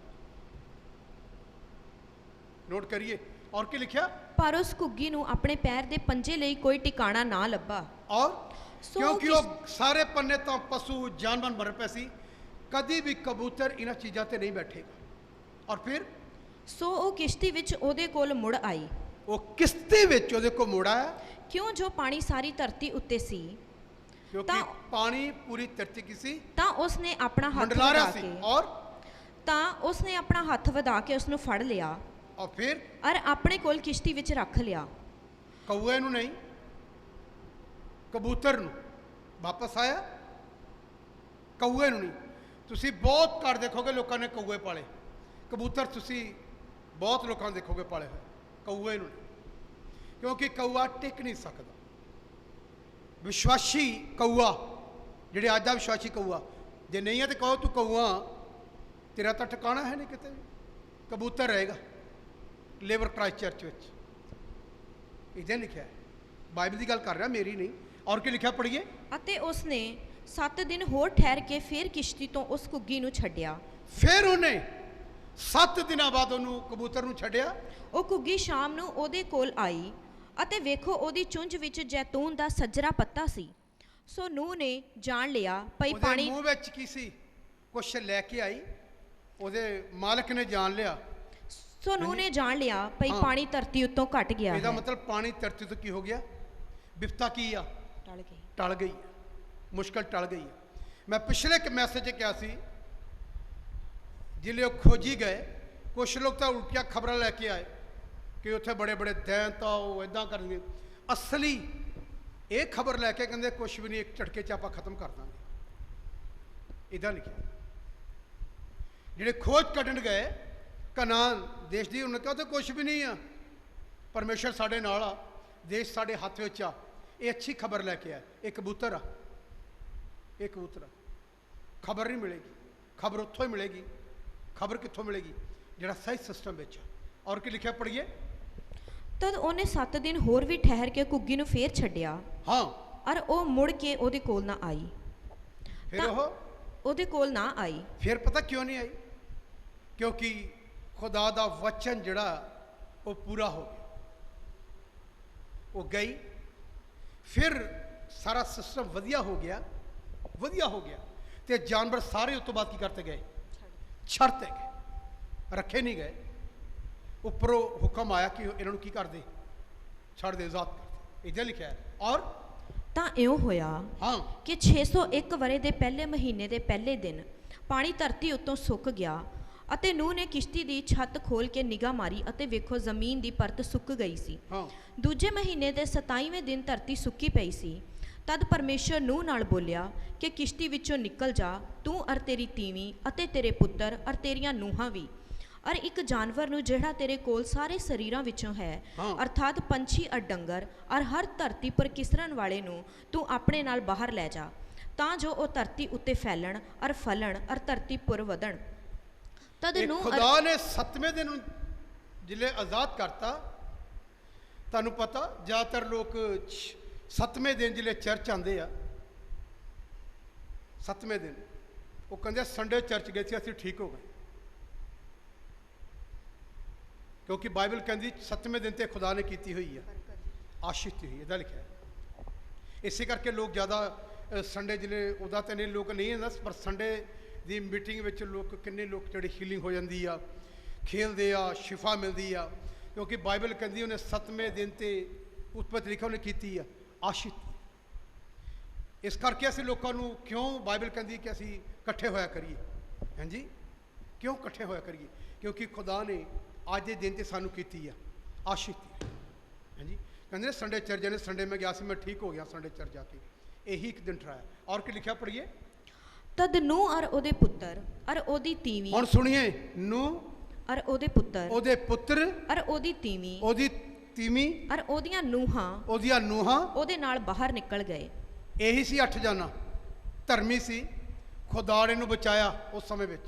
ਨੋਟ ਕਰੀਏ। ਔਰ ਕੀ ਲਿਖਿਆ? ਪਰ ਉਸ ਘੁੱਗੀ ਨੂੰ ਆਪਣੇ ਪੈਰ ਦੇ ਪੰਜੇ ਲਈ ਕੋਈ ਟਿਕਾਣਾ ਨਾ ਲੱਭਾ। ਔਰ ਕਿਉਂਕਿ ਉਹ ਸਾਰੇ ਪੰਨੇ ਤਾਂ ਪਸ਼ੂ ਜਾਨਵਰ ਮਰ ਪਏ ਸੀ, ਕਦੀ ਵੀ ਕਬੂਤਰ ਇਹਨਾਂ ਚੀਜ਼ਾਂ ਤੇ ਨਹੀਂ ਬੈਠੇਗਾ। ਔਰ ਫਿਰ ਸੋ ਉਹ ਕਿਸ਼ਤੀ ਵਿੱਚ ਉਹਦੇ ਕੋਲ ਮੁੜ ਆਈ। ਉਹ ਕਿਸ਼ਤੀ ਵਿੱਚ ਉਹਦੇ ਕੋਲ ਮੁੜ ਆਇਆ, ਕਿਉਂ ਜੋ ਪਾਣੀ ਸਾਰੀ ਧਰਤੀ ਉੱਤੇ ਸੀ, ਕਿਉਂਕਿ ਪਾਣੀ ਪੂਰੀ ਧਰਤੀ ਕੀ ਸੀ, ਤਾਂ ਉਸਨੇ ਆਪਣਾ ਹੱਥ ਵਧਾ ਕੇ ਉਸਨੇ ਆਪਣਾ ਹੱਥ ਵਧਾ ਕੇ ਉਸ ਨੂੰ ਫੜ ਲਿਆ ਔਰ ਫਿਰ ਆਪਣੇ ਕੋਲ ਕਿਸ਼ਤੀ ਵਿੱਚ ਰੱਖ ਲਿਆ। ਕਊਏ ਨੂੰ ਨਹੀਂ, ਕਬੂਤਰ ਨੂੰ। ਵਾਪਸ ਆਇਆ, ਕਊਏ ਨੂੰ ਨਹੀਂ। ਤੁਸੀਂ ਬਹੁਤ ਘੱਟ ਦੇਖੋਗੇ ਲੋਕਾਂ ਨੇ ਕਊਏ ਪਾਲੇ, ਕਬੂਤਰ ਤੁਸੀਂ ਬਹੁਤ ਲੋਕਾਂ ਦੇਖੋਗੇ ਪਾਲੇ ਹੋਏ, ਕਊਏ ਨੂੰ ਨਹੀਂ। क्योंकि कौआ टिक नहीं सकता। विश्वासी कौआ ਜਿਹੜੇ ਅੱਜ ਦਾ ਵਿਸ਼ਵਾਸੀ ਕौआ, ਜੇ नहीं है तो कहो तू कौआ तेरा तो ठिकाना है नहीं किते, कबूतर रहेगा। लेबर क्राइस्ट चर्च ਵਿੱਚ इधर लिखा है, बाइबल की गल कर रहा, मेरी नहीं। और ਕੀ लिखा पढ़िए। ਅਤੇ ਉਸਨੇ 7 ਦਿਨ ਹੋਰ ਠਹਿਰ ਕੇ ਫਿਰ ਕਿਸ਼ਤੀ ਤੋਂ ਉਸ ਘੁੱਗੀ ਨੂੰ ਛੱਡਿਆ। ਫਿਰ ਉਹਨੇ 7 ਦਿਨਾਂ ਬਾਅਦ ਉਹਨੂੰ ਕਬੂਤਰ ਨੂੰ ਛੱਡਿਆ। ਉਹ ਘੁੱਗੀ ਸ਼ਾਮ ਨੂੰ ਉਹਦੇ ਕੋਲ ਆਈ ਅਤੇ ਵੇਖੋ ਉਹਦੀ ਚੁੰਝ ਵਿੱਚ ਜੈਤੂਨ ਦਾ ਸੱਜਰਾ ਪੱਤਾ ਸੀ। ਸੋ ਨੂੰਹ ਨੇ ਜਾਣ ਲਿਆ ਭਈ ਉਹਦੇ ਪਾਣੀ ਮੂੰਹ ਵਿੱਚ ਕੀ ਸੀ, ਕੁਛ ਲੈ ਕੇ ਆਈ, ਉਹਦੇ ਮਾਲਕ ਨੇ ਜਾਣ ਲਿਆ। ਸੋ ਨੂੰਹ ਨੇ ਜਾਣ ਲਿਆ ਭਈ ਪਾਣੀ ਧਰਤੀ ਉੱਤੋਂ ਘਟ ਗਿਆ ਇਹਦਾ ਹੈ। ਮਤਲਬ ਪਾਣੀ ਧਰਤੀ ਤੋਂ ਕੀ ਹੋ ਗਿਆ, ਵਿਪਤਾ ਕੀ ਆ, ਟਲ ਗਈ। ਟਲ ਗਈ, ਮੁਸ਼ਕਲ ਟਲ ਗਈ। ਮੈਂ ਪਿਛਲੇ ਇੱਕ ਮੈਸੇਜ 'ਚ ਕਿਹਾ ਸੀ, ਜ਼ਿਲ੍ਹੇ ਉਹ ਖੋਜੀ ਗਏ, ਕੁਛ ਲੋਕ ਤਾਂ ਉਲਟੀਆਂ ਖਬਰਾਂ ਲੈ ਕੇ ਆਏ ਕਿ ਉੱਥੇ ਬੜੇ ਬੜੇ ਦੈਂਤ ਤਾਂ ਉਹ ਇੱਦਾਂ ਕਰਨਗੇ। ਅਸਲੀ ਇਹ ਖਬਰ ਲੈ ਕੇ ਕਹਿੰਦੇ ਕੁਛ ਵੀ ਨਹੀਂ, ਇੱਕ ਝਟਕੇ 'ਚ ਆਪਾਂ ਖਤਮ ਕਰ ਦਾਂਗੇ। ਇੱਦਾਂ ਲਿਖਿਆ। ਜਿਹੜੇ ਖੋਜ ਕੱਢਣ ਗਏ ਕਨਾਨ ਦੇਸ਼ ਦੀ, ਉਹਨਾਂ ਕਿਹਾ ਉੱਥੇ ਕੁਛ ਵੀ ਨਹੀਂ ਆ, ਪਰਮੇਸ਼ਰ ਸਾਡੇ ਨਾਲ ਆ, ਦੇਸ਼ ਸਾਡੇ ਹੱਥ ਵਿੱਚ ਆ। ਇਹ ਅੱਛੀ ਖਬਰ ਲੈ ਕੇ ਆਏ। ਇਹ ਕਬੂਤਰ ਆ, ਇਹ ਕਬੂਤਰ ਆ। ਖਬਰ ਨਹੀਂ ਮਿਲੇਗੀ, ਖਬਰ ਉੱਥੋਂ ਹੀ ਮਿਲੇਗੀ। ਖਬਰ ਕਿੱਥੋਂ ਮਿਲੇਗੀ, ਜਿਹੜਾ ਸਹੀ ਸਿਸਟਮ ਵਿੱਚ ਆ। ਔਰ ਕੀ ਲਿਖਿਆ ਪੜ੍ਹੀਏ। ਤਦ ਉਹਨੇ 7 ਦਿਨ ਹੋਰ ਵੀ ਠਹਿਰ ਕੇ ਘੁੱਗੀ ਨੂੰ ਫੇਰ ਛੱਡਿਆ। ਹਾਂ, ਔਰ ਉਹ ਮੁੜ ਕੇ ਉਹਦੇ ਕੋਲ ਨਾ ਆਈ। ਫਿਰ ਉਹਦੇ ਕੋਲ ਨਾ ਆਈ। ਫਿਰ ਪਤਾ ਕਿਉਂ ਨਹੀਂ ਆਈ? ਕਿਉਂਕਿ ਖੁਦਾ ਦਾ ਵਚਨ ਜਿਹੜਾ ਉਹ ਪੂਰਾ ਹੋ ਗਿਆ। ਉਹ ਗਈ, ਫਿਰ ਸਾਰਾ ਸਿਸਟਮ ਵਧੀਆ ਹੋ ਗਿਆ, ਵਧੀਆ ਹੋ ਗਿਆ। ਤੇ ਜਾਨਵਰ ਸਾਰੇ ਉਸ ਤੋਂ ਬਾਅਦ ਕੀ ਕਰਤੇ ਗਏ, ਛੱਡਤੇ ਗਏ, ਰੱਖੇ ਨਹੀਂ ਗਏ। ਉੱਪਰੋਂ ਹੁਕਮ ਆਇਆ ਕਿ ਇਹਨਾਂ ਨੂੰ ਕੀ ਕਰਦੇ, ਛੱਡ ਦੇ, ਆਜ਼ਾਦ ਕਰਦੇ। ਇੱਥੇ ਲਿਖਿਆ ਹੈ। ਔਰ ਤਾਂ ਇਉਂ ਹੋਇਆ ਹਾਂ ਕਿ 601 ਵਰੇ ਦੇ ਪਹਿਲੇ ਮਹੀਨੇ ਦੇ ਪਹਿਲੇ ਦਿਨ ਪਾਣੀ ਧਰਤੀ ਉੱਤੋਂ ਸੁੱਕ ਗਿਆ ਅਤੇ ਨੂੰਹ ਨੇ ਕਿਸ਼ਤੀ ਦੀ ਛੱਤ ਖੋਲ ਕੇ ਨਿਗਾਹ ਮਾਰੀ ਅਤੇ ਵੇਖੋ ਜ਼ਮੀਨ ਦੀ ਪਰਤ ਸੁੱਕ ਗਈ ਸੀ। ਹਾਂ ਦੂਜੇ ਮਹੀਨੇ ਦੇ 27ਵੇਂ ਦਿਨ ਧਰਤੀ ਸੁੱਕੀ ਪਈ ਸੀ। ਤਦ ਪਰਮੇਸ਼ਰ ਨੂੰਹ ਨਾਲ ਬੋਲਿਆ ਕਿ ਕਿਸ਼ਤੀ ਵਿੱਚੋਂ ਨਿਕਲ ਜਾ, ਤੂੰ ਅਰ ਤੇਰੀ ਤੀਵੀਂ ਅਤੇ ਤੇਰੇ ਪੁੱਤਰ ਅਰ ਤੇਰੀਆਂ ਨੂੰਹਾਂ ਵੀ, ਔਰ ਇੱਕ ਜਾਨਵਰ ਨੂੰ ਜਿਹੜਾ ਤੇਰੇ ਕੋਲ ਸਾਰੇ ਸਰੀਰਾਂ ਵਿੱਚੋਂ ਹੈ, ਅਰਥਾਤ ਪੰਛੀ ਅਰ ਡੰਗਰ ਔਰ ਹਰ ਧਰਤੀ ਪਰ ਕਿਸਰਨ ਵਾਲੇ ਨੂੰ ਤੂੰ ਆਪਣੇ ਨਾਲ ਬਾਹਰ ਲੈ ਜਾ, ਤਾਂ ਜੋ ਉਹ ਧਰਤੀ ਉੱਤੇ ਫੈਲਣ ਔਰ ਫਲਣ ਔਰ ਧਰਤੀ ਪੁਰ ਵਧਣ। ਤਦ ਨੂੰਹ ਖੁਦਾ ਨੇ 7ਵੇਂ ਦਿਨ ਜ਼ਿਲ੍ਹੇ ਆਜ਼ਾਦ ਕਰਤਾ। ਤੁਹਾਨੂੰ ਪਤਾ ਜ਼ਿਆਦਾਤਰ ਲੋਕ 7ਵੇਂ ਦਿਨ ਜ਼ਿਲ੍ਹੇ ਚਰਚ ਆਉਂਦੇ ਆ, 7ਵੇਂ ਦਿਨ ਉਹ ਕਹਿੰਦੇ ਸੰਡੇ ਚਰਚ ਗਏ ਸੀ, ਅਸੀਂ ਠੀਕ ਹੋ ਗਏ। ਕਿਉਂਕਿ ਬਾਈਬਲ ਕਹਿੰਦੀ 7ਵੇਂ ਦਿਨ ਤੇ ਖੁਦਾ ਨੇ ਕੀਤੀ ਹੋਈ ਆ, ਆਸ਼ੀਸ਼ ਹੋਈ, ਇਹਦਾ ਲਿਖਿਆ। ਇਸੇ ਕਰਕੇ ਲੋਕ ਜ਼ਿਆਦਾ ਸੰਡੇ ਜ਼ਿਲ੍ਹੇ ਉਹਦਾ ਤਾਂ ਨਹੀਂ, ਲੋਕ ਨਹੀਂ ਹੁੰਦਾ, ਪਰ ਸੰਡੇ ਦੀ ਮੀਟਿੰਗ ਵਿੱਚ ਲੋਕ ਕਿੰਨੇ ਲੋਕ ਜਿਹੜੇ ਹੀਲਿੰਗ ਹੋ ਜਾਂਦੀ ਆ, ਖੇਲਦੇ ਆ, ਸ਼ਿਫਾ ਮਿਲਦੀ ਆ। ਕਿਉਂਕਿ ਬਾਈਬਲ ਕਹਿੰਦੀ ਉਹਨੇ 7ਵੇਂ ਦਿਨ ਤੇ ਉਤਪਤੀ ਲਿਖਿਆ ਉਹਨੇ ਕੀਤੀ ਆ, ਆਸ਼ੀਸ਼। ਇਸ ਕਰਕੇ ਅਸੀਂ ਲੋਕਾਂ ਨੂੰ ਕਿਉਂ ਬਾਈਬਲ ਕਹਿੰਦੀ ਕਿ ਅਸੀਂ ਇਕੱਠੇ ਹੋਇਆ ਕਰੀਏ। ਹਾਂਜੀ, ਕਿਉਂ ਇਕੱਠੇ ਹੋਇਆ ਕਰੀਏ? ਕਿਉਂਕਿ ਖੁਦਾ ਨੇ ਅੱਜ ਦੇ ਦਿਨ ਤੇ ਸਾਨੂੰ ਕੀਤੀ ਆ, ਆਸ਼ੀਸ਼। ਹਾਂਜੀ, ਕਹਿੰਦੇ ਸੰਡੇ ਚਰਚ ਜਾਣੇ, ਸੰਡੇ ਮੈਂ ਗਿਆ ਸੀ, ਮੈਂ ਠੀਕ ਹੋ ਗਿਆ ਸੰਡੇ ਚਰਚ ਜਾ ਕੇ। ਇਹੀ ਇੱਕ ਦਿਨ ਠਹਿਰਾਇਆ। ਔਰ ਕੀ ਲਿਖਿਆ ਪੜ੍ਹੀਏ। ਤਦ ਨੂੰਹ ਔਰ ਉਹਦੇ ਪੁੱਤਰ ਔਰ ਉਹਦੀ ਤੀਵੀਂ, ਹੁਣ ਸੁਣੀਏ, ਨੂੰਹ ਔਰ ਉਹਦੇ ਪੁੱਤਰ ਉਹਦੇ ਪੁੱਤਰ ਔਰ ਉਹਦੀ ਤੀਵੀਂ, ਉਹਦੀ ਤੀਵੀਂ ਔਰ ਉਹਦੀਆਂ ਨੂੰਹਾਂ ਉਹਦੀਆਂ ਨੂੰਹਾਂ ਉਹਦੇ ਨਾਲ ਬਾਹਰ ਨਿਕਲ ਗਏ। ਇਹੀ ਸੀ 8 ਜਾਨਾ, ਧਰਮੀ ਸੀ। ਖੁਦਾ ਨੇ ਇਹਨੂੰ ਬਚਾਇਆ ਉਸ ਸਮੇਂ ਵਿੱਚ।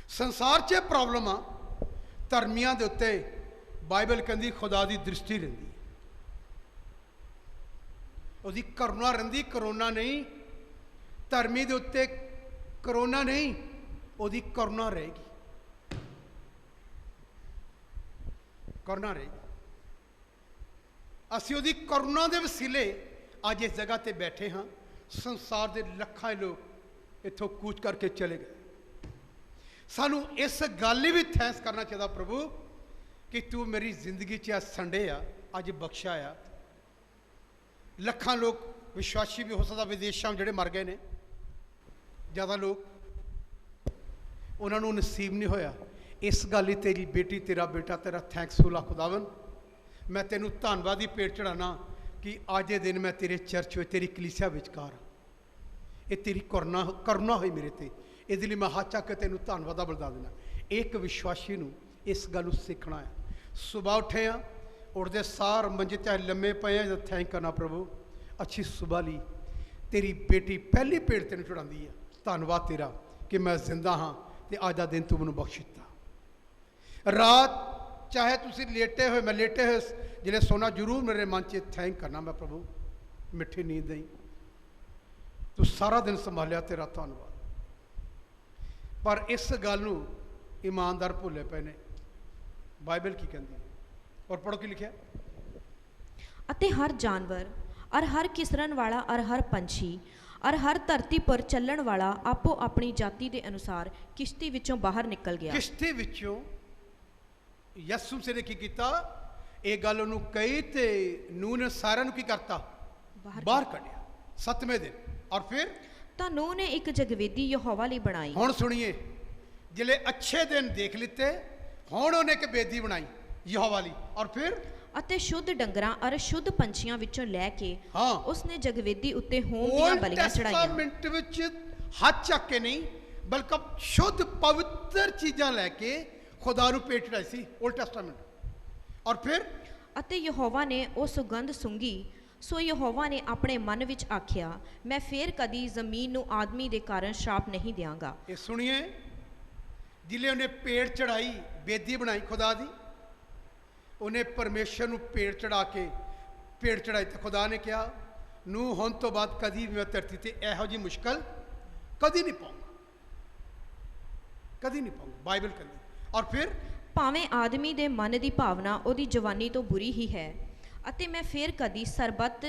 ਸੰਸਾਰ 'ਚ ਪ੍ਰੋਬਲਮ ਆ, ਧਰਮੀਆਂ ਦੇ ਉੱਤੇ ਬਾਈਬਲ ਕਹਿੰਦੀ ਖੁਦਾ ਦੀ ਦ੍ਰਿਸ਼ਟੀ ਰਹਿੰਦੀ, ਉਹਦੀ ਕਰੁਣਾ ਰਹਿੰਦੀ। ਕਰੋਨਾ ਨਹੀਂ, ਧਰਮੀ ਦੇ ਉੱਤੇ ਕਰੋਨਾ ਨਹੀਂ, ਉਹਦੀ ਕਰੁਣਾ ਰਹੇਗੀ, ਕਰੁਣਾ ਰਹੇਗੀ। ਅਸੀਂ ਉਹਦੀ ਕਰੁਣਾ ਦੇ ਵਸੀਲੇ ਅੱਜ ਇਸ ਜਗ੍ਹਾ ਤੇ ਬੈਠੇ ਹਾਂ। ਸੰਸਾਰ ਦੇ ਲੱਖਾਂ ਲੋਕ ਇੱਥੋਂ ਕੂਚ ਕਰਕੇ ਚਲੇ ਗਏ। ਸਾਨੂੰ ਇਸ ਗੱਲ ਲਈ ਵੀ ਥੈਂਕਸ ਕਰਨਾ ਚਾਹੀਦਾ, ਪ੍ਰਭੂ, ਕਿ ਤੂੰ ਮੇਰੀ ਜ਼ਿੰਦਗੀ 'ਚ ਸੰਡੇ ਆ ਅੱਜ ਬਖਸ਼ਿਆ ਆ। ਲੱਖਾਂ ਲੋਕ ਵਿਸ਼ਵਾਸੀ ਵੀ ਹੋ ਸਕਦਾ ਵਿਦੇਸ਼ਾਂ ਜਿਹੜੇ ਮਰ ਗਏ ਨੇ, ਜ਼ਿਆਦਾ ਲੋਕ ਉਹਨਾਂ ਨੂੰ ਨਸੀਬ ਨਹੀਂ ਹੋਇਆ। ਇਸ ਗੱਲ ਲਈ ਤੇਰੀ ਬੇਟੀ, ਤੇਰਾ ਬੇਟਾ, ਤੇਰਾ ਥੈਂਕਸਫੁਲ ਆ ਖੁਦਾਵੰ। ਮੈਂ ਤੈਨੂੰ ਧੰਨਵਾਦੀ ਭੇਟ ਚੜਾਉਣਾ ਕਿ ਅੱਜ ਦੇ ਦਿਨ ਮੈਂ ਤੇਰੇ ਚਰਚ ਵਿੱਚ, ਤੇਰੀ ਕਲੀਸਿਆ ਵਿਚਕਾਰ, ਇਹ ਤੇਰੀ ਕਰੁਣਾ ਹੋਈ ਮੇਰੇ ਤੇ। ਇਹਦੇ ਲਈ ਮੈਂ ਹੱਥ ਚੱਕ ਕੇ ਤੈਨੂੰ ਧੰਨਵਾਦ ਦਾ ਬਲਿਦਾਨ ਦੇਣਾ। ਇੱਕ ਵਿਸ਼ਵਾਸੀ ਨੂੰ ਇਸ ਗੱਲ ਨੂੰ ਸਿੱਖਣਾ ਹੈ। ਸੁਬਾਹ ਉੱਠੇ ਆ, उठते सार मंजे चाहे लम्मे पे हैं, थैंक करना प्रभु, अच्छी सुबह ली। तेरी बेटी पहली भेंट तेन चढ़ाती है, धन्यवाद तेरा कि मैं जिंदा हाँ तो अज का दिन तू मैनू बख्श दिता। रात चाहे तुम लेटे हुए, मैं लेटे हुए जिले सोना जरूर मेरे मन च थैंक करना मैं प्रभु, मिठी नींद नहीं, तू सारा दिन संभालिया, तेरा धन्यवाद। पर इस गल नूं ईमानदार भुले पे ने। बाइबल की कहती है, और पढ़ो की लिखा, अते हर जानवर और हर किसरन वाला और हर पंछी और हर धरती पर चलण वाला आपो अपनी जाति के अनुसार किश्ती विचों बाहर निकल गया। किश्ती विचों यसू मसीह ने की कीता, ये गल उन्होंने कही ते नूह ने सारिਆਂ ਨੂੰ की करता, बाहर कढ़िया 7वें दिन। और फिर ਤਾਂ ਨੂਹ ने एक जगवेदी यहोवा ਲਈ बनाई। हुण सुनिए, जिले अच्छे दिन देख लिते, हुण उन्हें एक बेदी बनाई यहोवा ਲਈ। और फिर ਅਤੇ ਸ਼ੁੱਧ ਡੰਗਰਾਂ ਔਰ ਸ਼ੁੱਧ ਪੰਛੀਆਂ ਵਿੱਚੋਂ ਲੈ ਕੇ हाँ ਉਸਨੇ ਜਗਵੇਦੀ ਉੱਤੇ ਹੋਮ ਦੀਆਂ ਬਲੀਆਂ ਚੜਾਈਆਂ। ਟੈਸਟਾਮੈਂਟ ਵਿੱਚ ਹੱਥ ਚੱਕ ਕੇ ਨਹੀਂ, ਬਲਕਿ ਸ਼ੁੱਧ ਪਵਿੱਤਰ ਚੀਜ਼ਾਂ ਲੈ ਕੇ ਖੁਦਾ ਨੂੰ ਭੇਟ ਚੜਾਈ ਸੀ, ਓਲਡ ਟੈਸਟਾਮੈਂਟ। और फिर ਅਤੇ ਯਹੋਵਾ ਨੇ ਉਹ ਸੁਗੰਧ ਸੁੰਘੀ, ਸੋ ਯਹੋਵਾ ਨੇ ਆਪਣੇ ਮਨ ਵਿੱਚ ਆਖਿਆ, ਮੈਂ ਫੇਰ ਕਦੀ ਜ਼ਮੀਨ ਨੂੰ ਆਦਮੀ ਦੇ ਕਾਰਨ ਸ਼ਰਾਪ ਨਹੀਂ ਦਿਆਂਗਾ। ये सुनिए, जिले उन्हें पेड़ चढ़ाई, बेदी बनाई खुदा दी, उन्हें परमेश्वर ਨੂੰ पेड़ चढ़ा के पेड़ चढ़ाई, तो खुदा ने कहा नूह होने तो बाद कभी भी मैं धरती ते ਇਹੋ जी मुश्किल कभी नहीं पाऊंगा, कभी नहीं पाऊंगा। बाइबल कहती। और फिर ਭਾਵੇਂ ਆਦਮੀ ਦੇ ਮਨ ਦੀ ਭਾਵਨਾ ਉਹਦੀ ਜਵਾਨੀ ਤੋਂ ਬੁਰੀ ਹੀ ਹੈ, ਅਤੇ ਮੈਂ ਫੇਰ ਕਦੀ ਸਰਬੱਤ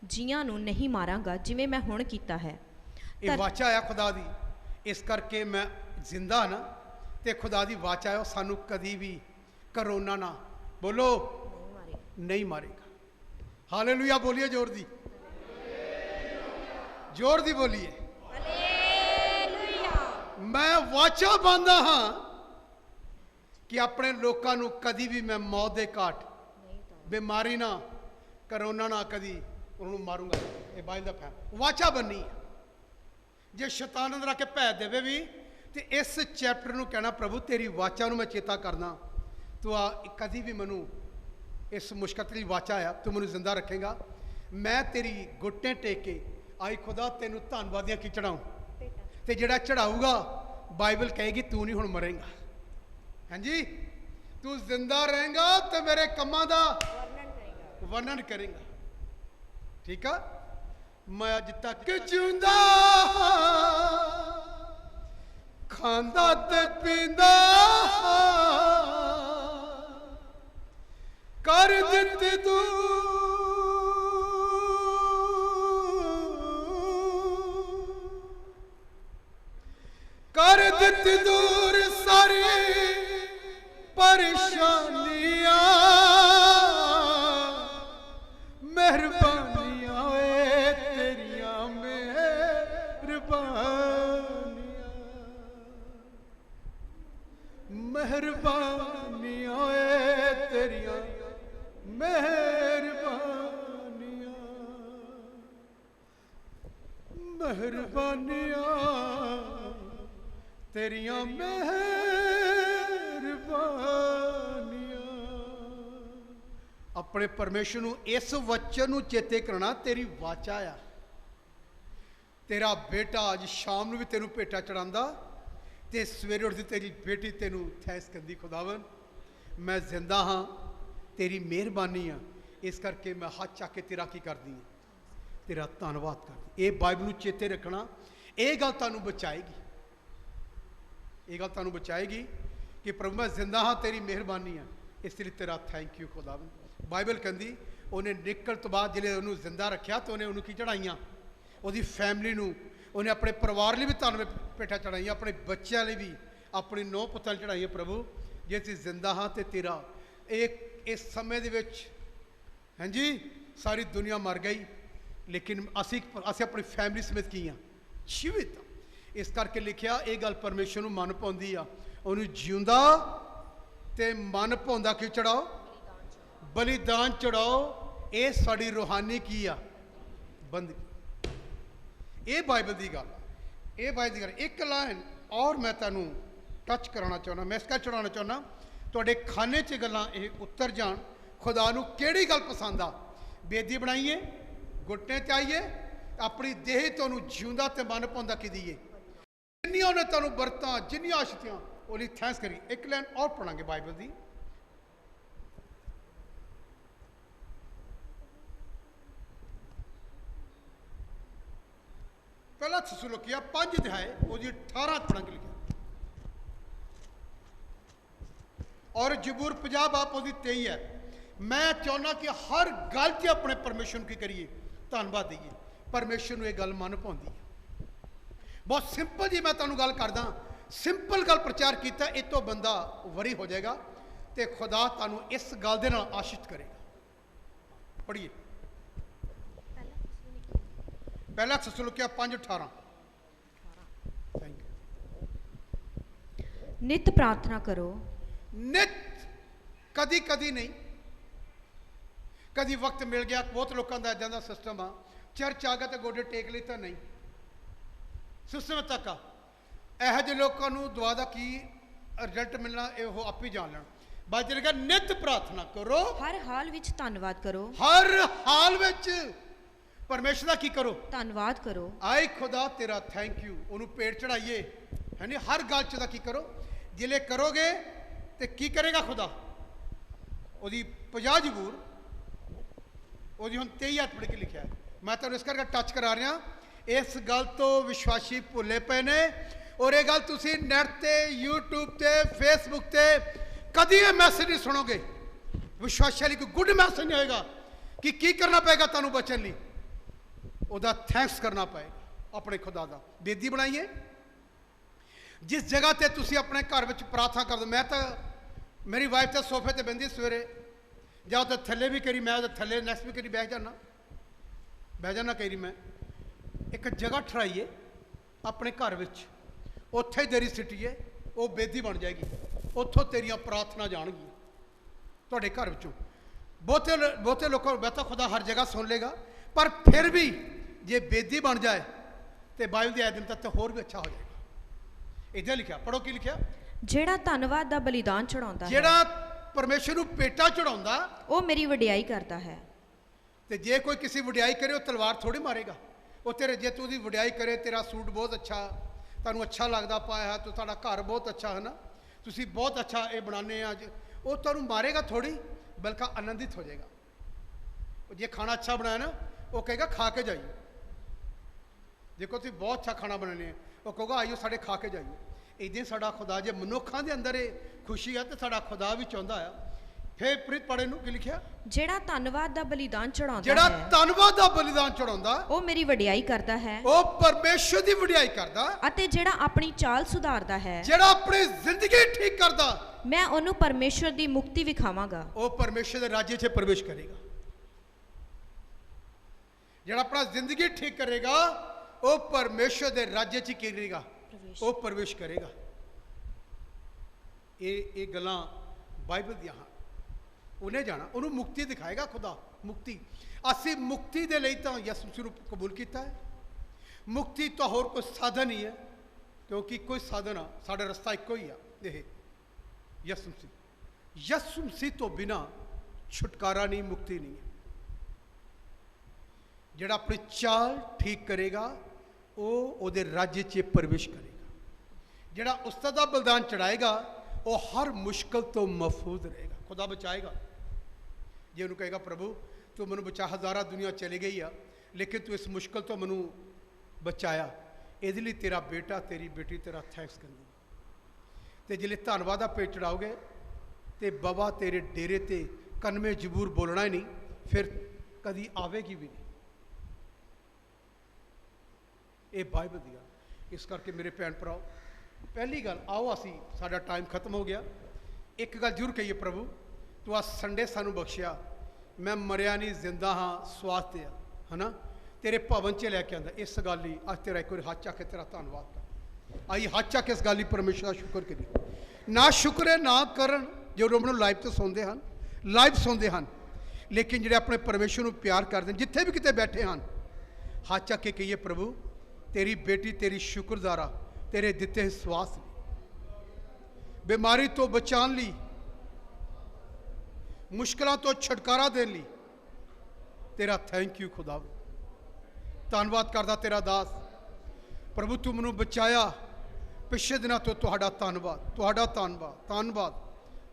ਜੀਆਂ ਨੂੰ ਨਹੀਂ ਮਾਰਾਂਗਾ ਜਿਵੇਂ ਮੈਂ ਹੁਣ ਕੀਤਾ ਹੈ। ये वाचा आया खुदा दी, इस करके मैं जिंदा ना, ते खुदा दी वाचा है सानू कभी भी करोना ना बोलो नहीं मारेगा। हालेलुया बोलिए, जोर दी, जोर दी बोलिए। मैं वाचा बांधा हाँ कि अपने लोगों को कभी भी मैं मौत के घाट, बीमारी ना, करोना ना कभी उन्होंने मारूंगा। ये बाइबल का फैसला वाचा बननी है। जे शैतान अंदर आके भै देवे भी तो इस चैप्टर में कहना, प्रभु तेरी वाचा मैं चेता करना, तू आ कभी भी मैनू इस मुश्किल की वाचा आया, तू मैनू जिंदा रखेगा, मैं तेरी गुट्टे टेक के आई खुदा तेनू धन्नवादियां की चढ़ाऊँ, तो जोड़ा चढ़ाऊगा बाइबल कहेगी तू नहीं हुण मरेगा। हाँ जी, तू जिंदा रहेगा तो मेरे कमां दा वर्णन करेगा। ठीक है, मैं अज तक जिंदा खांदा ते पींदा कर दित्ती तू कर दित्ती दूर सारी परेशानियां, मेहरबानियां वे तेरिया मेहरबानियां, मेहरबानियां वे तेरिया मेहरबानियां, मेहरबानियां तेरिया मेहरबानियां। अपने परमेश्वर नूं इस वचन नूं चेते करना, तेरी वाचा आ, तेरा बेटा अज शाम नूं भी तेनू भेटा चढ़ांदा, ते सवेरे उठदी तेरी बेटी तेनू थैंक्स करदी, खुदावन मैं जिंदा हाँ, तेरी मेहरबानी आ, इस करके मैं हाथ चक के तेरा की करदी हां, तेरा धन्नवाद करदी। ये बाइबल नूं चेते रखना, ये गल तुहानूं बचाएगी, ये गल तुहानूं बचाएगी कि प्रभु मैं जिंदा हाँ, तेरी मेहरबानी है, इसलिए तेरा थैंक यू खुदावन। बाइबल कहती उन्हें निकल तो बाद जिले उन्होंने जिंदा रखा तो उन्हें की चढ़ाइया, उसकी फैमिली नूं, उन्हें अपने परिवार लिए भी धन्नवाद भेटा चढ़ाइया, अपने बच्चों लिए भी, अपनी नौ पुत्तां चढ़ाइया। प्रभु जे असीं जिंदा हाँ तो तेरा एक इस समय दे विच, हाँ जी, सारी दुनिया मर गई, लेकिन असी अपनी फैमिली समेत की हाँ जीवित। इस करके लिखिया ये गल परमेश्वर नूं मन पाउंदी आ, उन्होंने जिउंदा ते मन पाउंदा की चढ़ाओ, बलिदान चढ़ाओ, ये साड़ी रूहानी की आ बंदगी। ये बाइबल की गल, ये बाइबल की गल। एक लाइन और मैं तुहानूं टच कराना चाहना, मैं इसका चढ़ाना चाहना, तुहाडे खाने च गल्लां ये उतर जाण खुदा नूं किहड़ी गल पसंद आ, बेदी बनाइए, घुटने ते आइए, अपनी देह तो जिउंदा ते मन पाउंदा कि दीए, जिन्नियां ने तुहानूं बरतां जिन्नियां आशितियां ओहदी थैंक्स करी। एक लाइन और पढ़ांगे बाइबल दी, पहला थिस्सलुनीकियां 5 अध्याय उसकी 18 पढ़ांगे लिखा, और जबूर 50 बाप उसकी 23 है। मैं चाहना कि हर गल च अपने परमेश्वर की करिए, धन्नवाद दईए। परमेश्वर नूं ये गल मन पाउंदी है। बहुत सिंपल जी मैं तुहानूं गल करदा, सिंपल गल प्रचार किया, इस तो बंदा वरी हो जाएगा तो खुदा तुहानूं इस गल दे नाल आशीष करेगा। पढ़िए पहला थिस्सलुनीकियां 5:18। Thank you. नित प्रार्थना करो। नित, कदी कदी नहीं, कदी वक्त मिल गया। बहुत लोगों का इदा का सिस्टम आ, चर्च आ गया तो गोडे टेक ली, तो नहीं सिस्टम तक आ। यह जे लोगों को दुआ का की रिजल्ट मिलना यह आप ही जान लें। बाज लिखा नित प्रार्थना करो, हर हाल विच धन्नवाद करो। हर हाल विच परमेश्वर का की करो, धन्नवाद करो। आई खुदा तेरा थैंक यू, उन्होंने पेट चढ़ाइए, है नहीं। हर गल च की करो, जिले करोगे तो की करेगा खुदा। ਉਹਦੀ 50 जबूर ਉਹਦੀ ਹੁਣ 23 ਹੱਥ पढ़ के लिखा है। मैं तो इस करके टच करा रहा, इस गल तो विश्वासी भुले पे ने। और ये गल तुसी नैट ते, यूट्यूब ते, फेसबुक ते कदी ये मैसेज नहीं सुनोगे, विश्वासियों लिए कोई गुड मैसेज नहीं होएगा कि की करना पएगा तुहानूं बचन लई। ਉਹਦਾ थैंक्स करना पएगा अपने खुदा का। बेदी बनाइए, जिस जगह ते तुसी अपने घर में प्रार्थना कर दो। मैं तो मेरी वाइफ तो सोफे ते बहती सवेरे, जाओ तो थले भी करी, मैं थले नैक्सट भी करी बह जाना कई मैं। एक जगह ठहराइए अपने घर में, उत्थे तेरी सिटिए, वो बेदी बन जाएगी, उत्थों तेरियां प्रार्थना जाणगियां तुहाडे घर विचों। बहुते लोगों मैं तो खुदा हर जगह सुन लेगा, पर फिर भी जे बेदी बन जाए तो बाइबल के दिन तक तो होर भी अच्छा हो जाएगा। इधर लिखा, पढ़ो की लिखा, ਜਿਹੜਾ ਧੰਨਵਾਦ ਦਾ ਬਲੀਦਾਨ ਚੜਾਉਂਦਾ ਹੈ, ਜਿਹੜਾ परमेश्वर ਨੂੰ पेटा चढ़ाਉਂਦਾ ਉਹ ਮੇਰੀ ਵਡਿਆਈ ਕਰਦਾ ਹੈ। ਤੇ ਜੇ ਕੋਈ ਕਿਸੇ ਵਡਿਆਈ ਕਰੇ ਉਹ ਤਲਵਾਰ ਥੋੜੀ ਮਾਰੇਗਾ। ਉਹ ਤੇਰੇ ਜੇ ਤੂੰ ਦੀ ਵਡਿਆਈ ਕਰੇ, ਤੇਰਾ ਸੂਟ ਬਹੁਤ ਅੱਛਾ, ਤੁਹਾਨੂੰ ਅੱਛਾ ਲੱਗਦਾ ਪਾਇਆ, ਤੂੰ ਤੁਹਾਡਾ ਘਰ ਬਹੁਤ ਅੱਛਾ ਹੈ ਨਾ, ਤੁਸੀਂ ਬਹੁਤ ਅੱਛਾ ਇਹ ਬਣਾਉਂਦੇ ਆ, ਉਹ ਤੁਹਾਨੂੰ ਮਾਰੇਗਾ ਥੋੜੀ, ਬਲਕਿ ਆਨੰਦਿਤ ਹੋ ਜਾਏਗਾ। ਉਹ ਜੇ ਖਾਣਾ ਅੱਛਾ ਬਣਾਇਆ ਨਾ, ਉਹ ਕਹੇਗਾ ਖਾ ਕੇ ਜਾਈਏ। ਦੇਖੋ ਤੁਸੀਂ ਬਹੁਤ ਅੱਛਾ ਖਾਣਾ ਬਣਾਉਂਦੇ ਆ, ਉਹ ਕਹੇਗਾ ਆਈਓ ਸਾਡੇ ਖਾ ਕੇ ਜਾਈਏ। इदें साडा खुदा जे मनुखों के अंदर खुशी है तो साडा खुदा भी चाहता है। फिर प्रीत पढ़े नूं की लिखिया, ਜਿਹੜਾ ਧੰਨਵਾਦ ਦਾ ਬਲੀਦਾਨ ਚੜਾਉਂਦਾ ਜਿਹੜਾ ਹੈ, ਧੰਨਵਾਦ ਦਾ ਬਲੀਦਾਨ ਚੜਾਉਂਦਾ ਉਹ ਮੇਰੀ ਵਡਿਆਈ ਕਰਦਾ ਹੈ। ਉਹ ਪਰਮੇਸ਼ਰ ਦੀ ਵਡਿਆਈ ਕਰਦਾ, ਅਤੇ ਜਿਹੜਾ ਆਪਣੀ ਚਾਲ ਸੁਧਾਰਦਾ ਹੈ, ਜਿਹੜਾ ਆਪਣੀ ਜ਼ਿੰਦਗੀ ਠੀਕ ਕਰਦਾ, ਮੈਂ ਉਹਨੂੰ ਪਰਮੇਸ਼ਰ ਦੀ ਮੁਕਤੀ ਵਿਖਾਵਾਂਗਾ। ਉਹ ਪਰਮੇਸ਼ਰ ਦੇ ਰਾਜ 'ਚ ਪ੍ਰਵੇਸ਼ ਕਰੇਗਾ। ਜਿਹੜਾ ਆਪਣਾ ਜ਼ਿੰਦਗੀ ਠੀਕ ਕਰੇਗਾ, ਉਹ ਪਰਮੇਸ਼ਰ ਦੇ ਰਾਜ 'ਚ ਕੀ ਕਰੇਗਾ, ਉਹ ਪ੍ਰਵੇਸ਼ ਕਰੇਗਾ। ਇਹ ਗੱਲਾਂ ਬਾਈਬਲ ਦੀਆਂ ਹਨ। ਉਹਨੇ ਜਾਣਾ, ਉਹਨੂੰ ਮੁਕਤੀ ਦਿਖਾਏਗਾ ਖੁਦਾ। ਮੁਕਤੀ, ਅਸੀਂ ਮੁਕਤੀ ਦੇ ਲਈ ਤਾਂ ਯਿਸੂ ਮਸੀਹ ਨੂੰ ਕਬੂਲ ਕੀਤਾ ਹੈ। ਮੁਕਤੀ ਤਾਂ ਹੋਰ ਕੋਈ ਸਾਧਨ ਨਹੀਂ ਹੈ, ਕਿਉਂਕਿ ਕੋਈ ਸਾਧਨ ਆ, ਸਾਡਾ ਰਸਤਾ ਇੱਕੋ ਹੀ ਆ, ਇਹ ਯਿਸੂ ਮਸੀਹ। ਯਿਸੂ ਮਸੀਹ ਤੋਂ ਬਿਨਾ ਛੁਟਕਾਰਾ ਨਹੀਂ, ਮੁਕਤੀ ਨਹੀਂ ਹੈ। ਜਿਹੜਾ ਆਪਣੀ ਚਾਲ ਠੀਕ ਕਰੇਗਾ, ਉਹ ਉਹਦੇ ਰਾਜ 'ਚ ਪ੍ਰਵੇਸ਼ ਕਰੇਗਾ। ਜਿਹੜਾ ਉਸਤਾਦ ਦਾ ਬलिदान ਚੜਾਏਗਾ, ਉਹ ਹਰ ਮੁਸ਼ਕਲ ਤੋਂ ਮਹਿਫੂਜ਼ ਰਹੇਗਾ। खुदा बचाएगा। जे उन्होंने कहेगा प्रभु तू मैं बचा, हज़ारा दुनिया चली गई आ, लेकिन तू इस मुश्किल तो मैं बचाया, ये लिए तेरा बेटा तेरी बेटी तेरा थैंक्स करनी। तो जिले धन्नवाद का पेट चढ़ाओगे तो बाबा तेरे डेरे ते कनमे जबूर बोलना ही नहीं, फिर कभी आवेगी भी नहीं। ये बाइबल दी गल। इस करके मेरे भैन भराओ, पहली गल आओ, असी साडा टाइम खत्म हो गया। एक गल जरूर कहिए, प्रभु तू आ संडे सानू बख्शिया, मैं मरिया नहीं जिंदा हाँ, स्वास्थ्य है ना, तेरे भवन च लैके आंदा। इस गल ही अज तेरा एक बार हाथ चक के तेरा धन्नवाद कर। आई हाथ चक इस गल ही परमेश्वर का शुक्र करिए। ना शुक्र है ना करन जो रोमन लाइव तो सुनते हैं, लाइव सुनते हैं, लेकिन जो अपने परमेश्वर को प्यार करते हैं, जिथे भी कितने बैठे हैं, हाथ चक के कहिए प्रभु तेरी बेटी तेरी शुक्रगुजारा तेरे दिते स्वास्थ्य, बीमारी तो बचाने ली, मुश्किलों तो छुटकारा देने लई तेरा थैंक यू खुदा। धन्नवाद करदा तेरा दास प्रभु, तू मैनू बचाया पिछले दिनों तो। तुहाडा धन्नवाद, तुहाडा धन्नवाद, धन्नवाद,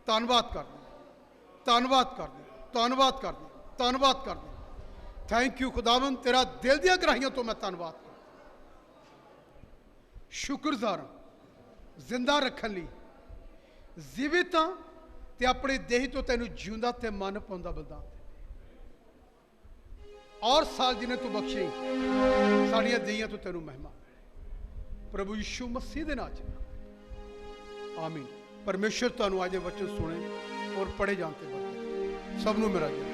धन्नवाद कर दे, धन्नवाद कर दे, धन्नवाद कर दे, धन्नवाद कर दे। थैंक यू खुदावन, तेरा दिल दियां गहराइयों तो मैं धन्नवाद कर, शुक्रगुजार जिंदा रखने लई, जीवित हाँ ते अपने देह तो तेनू जिउंदा ते मन पाउंदा बलिदान दे। और साल जिन्हें तू बख्शे साड़ियां देइयां तो तेनू महिमा प्रभु यीशु मसीह दे नाम च, आमीन। परमेश्वर तुहानू आज वचन सुने और पढ़े जानते बरते। सबनू मेरा जी।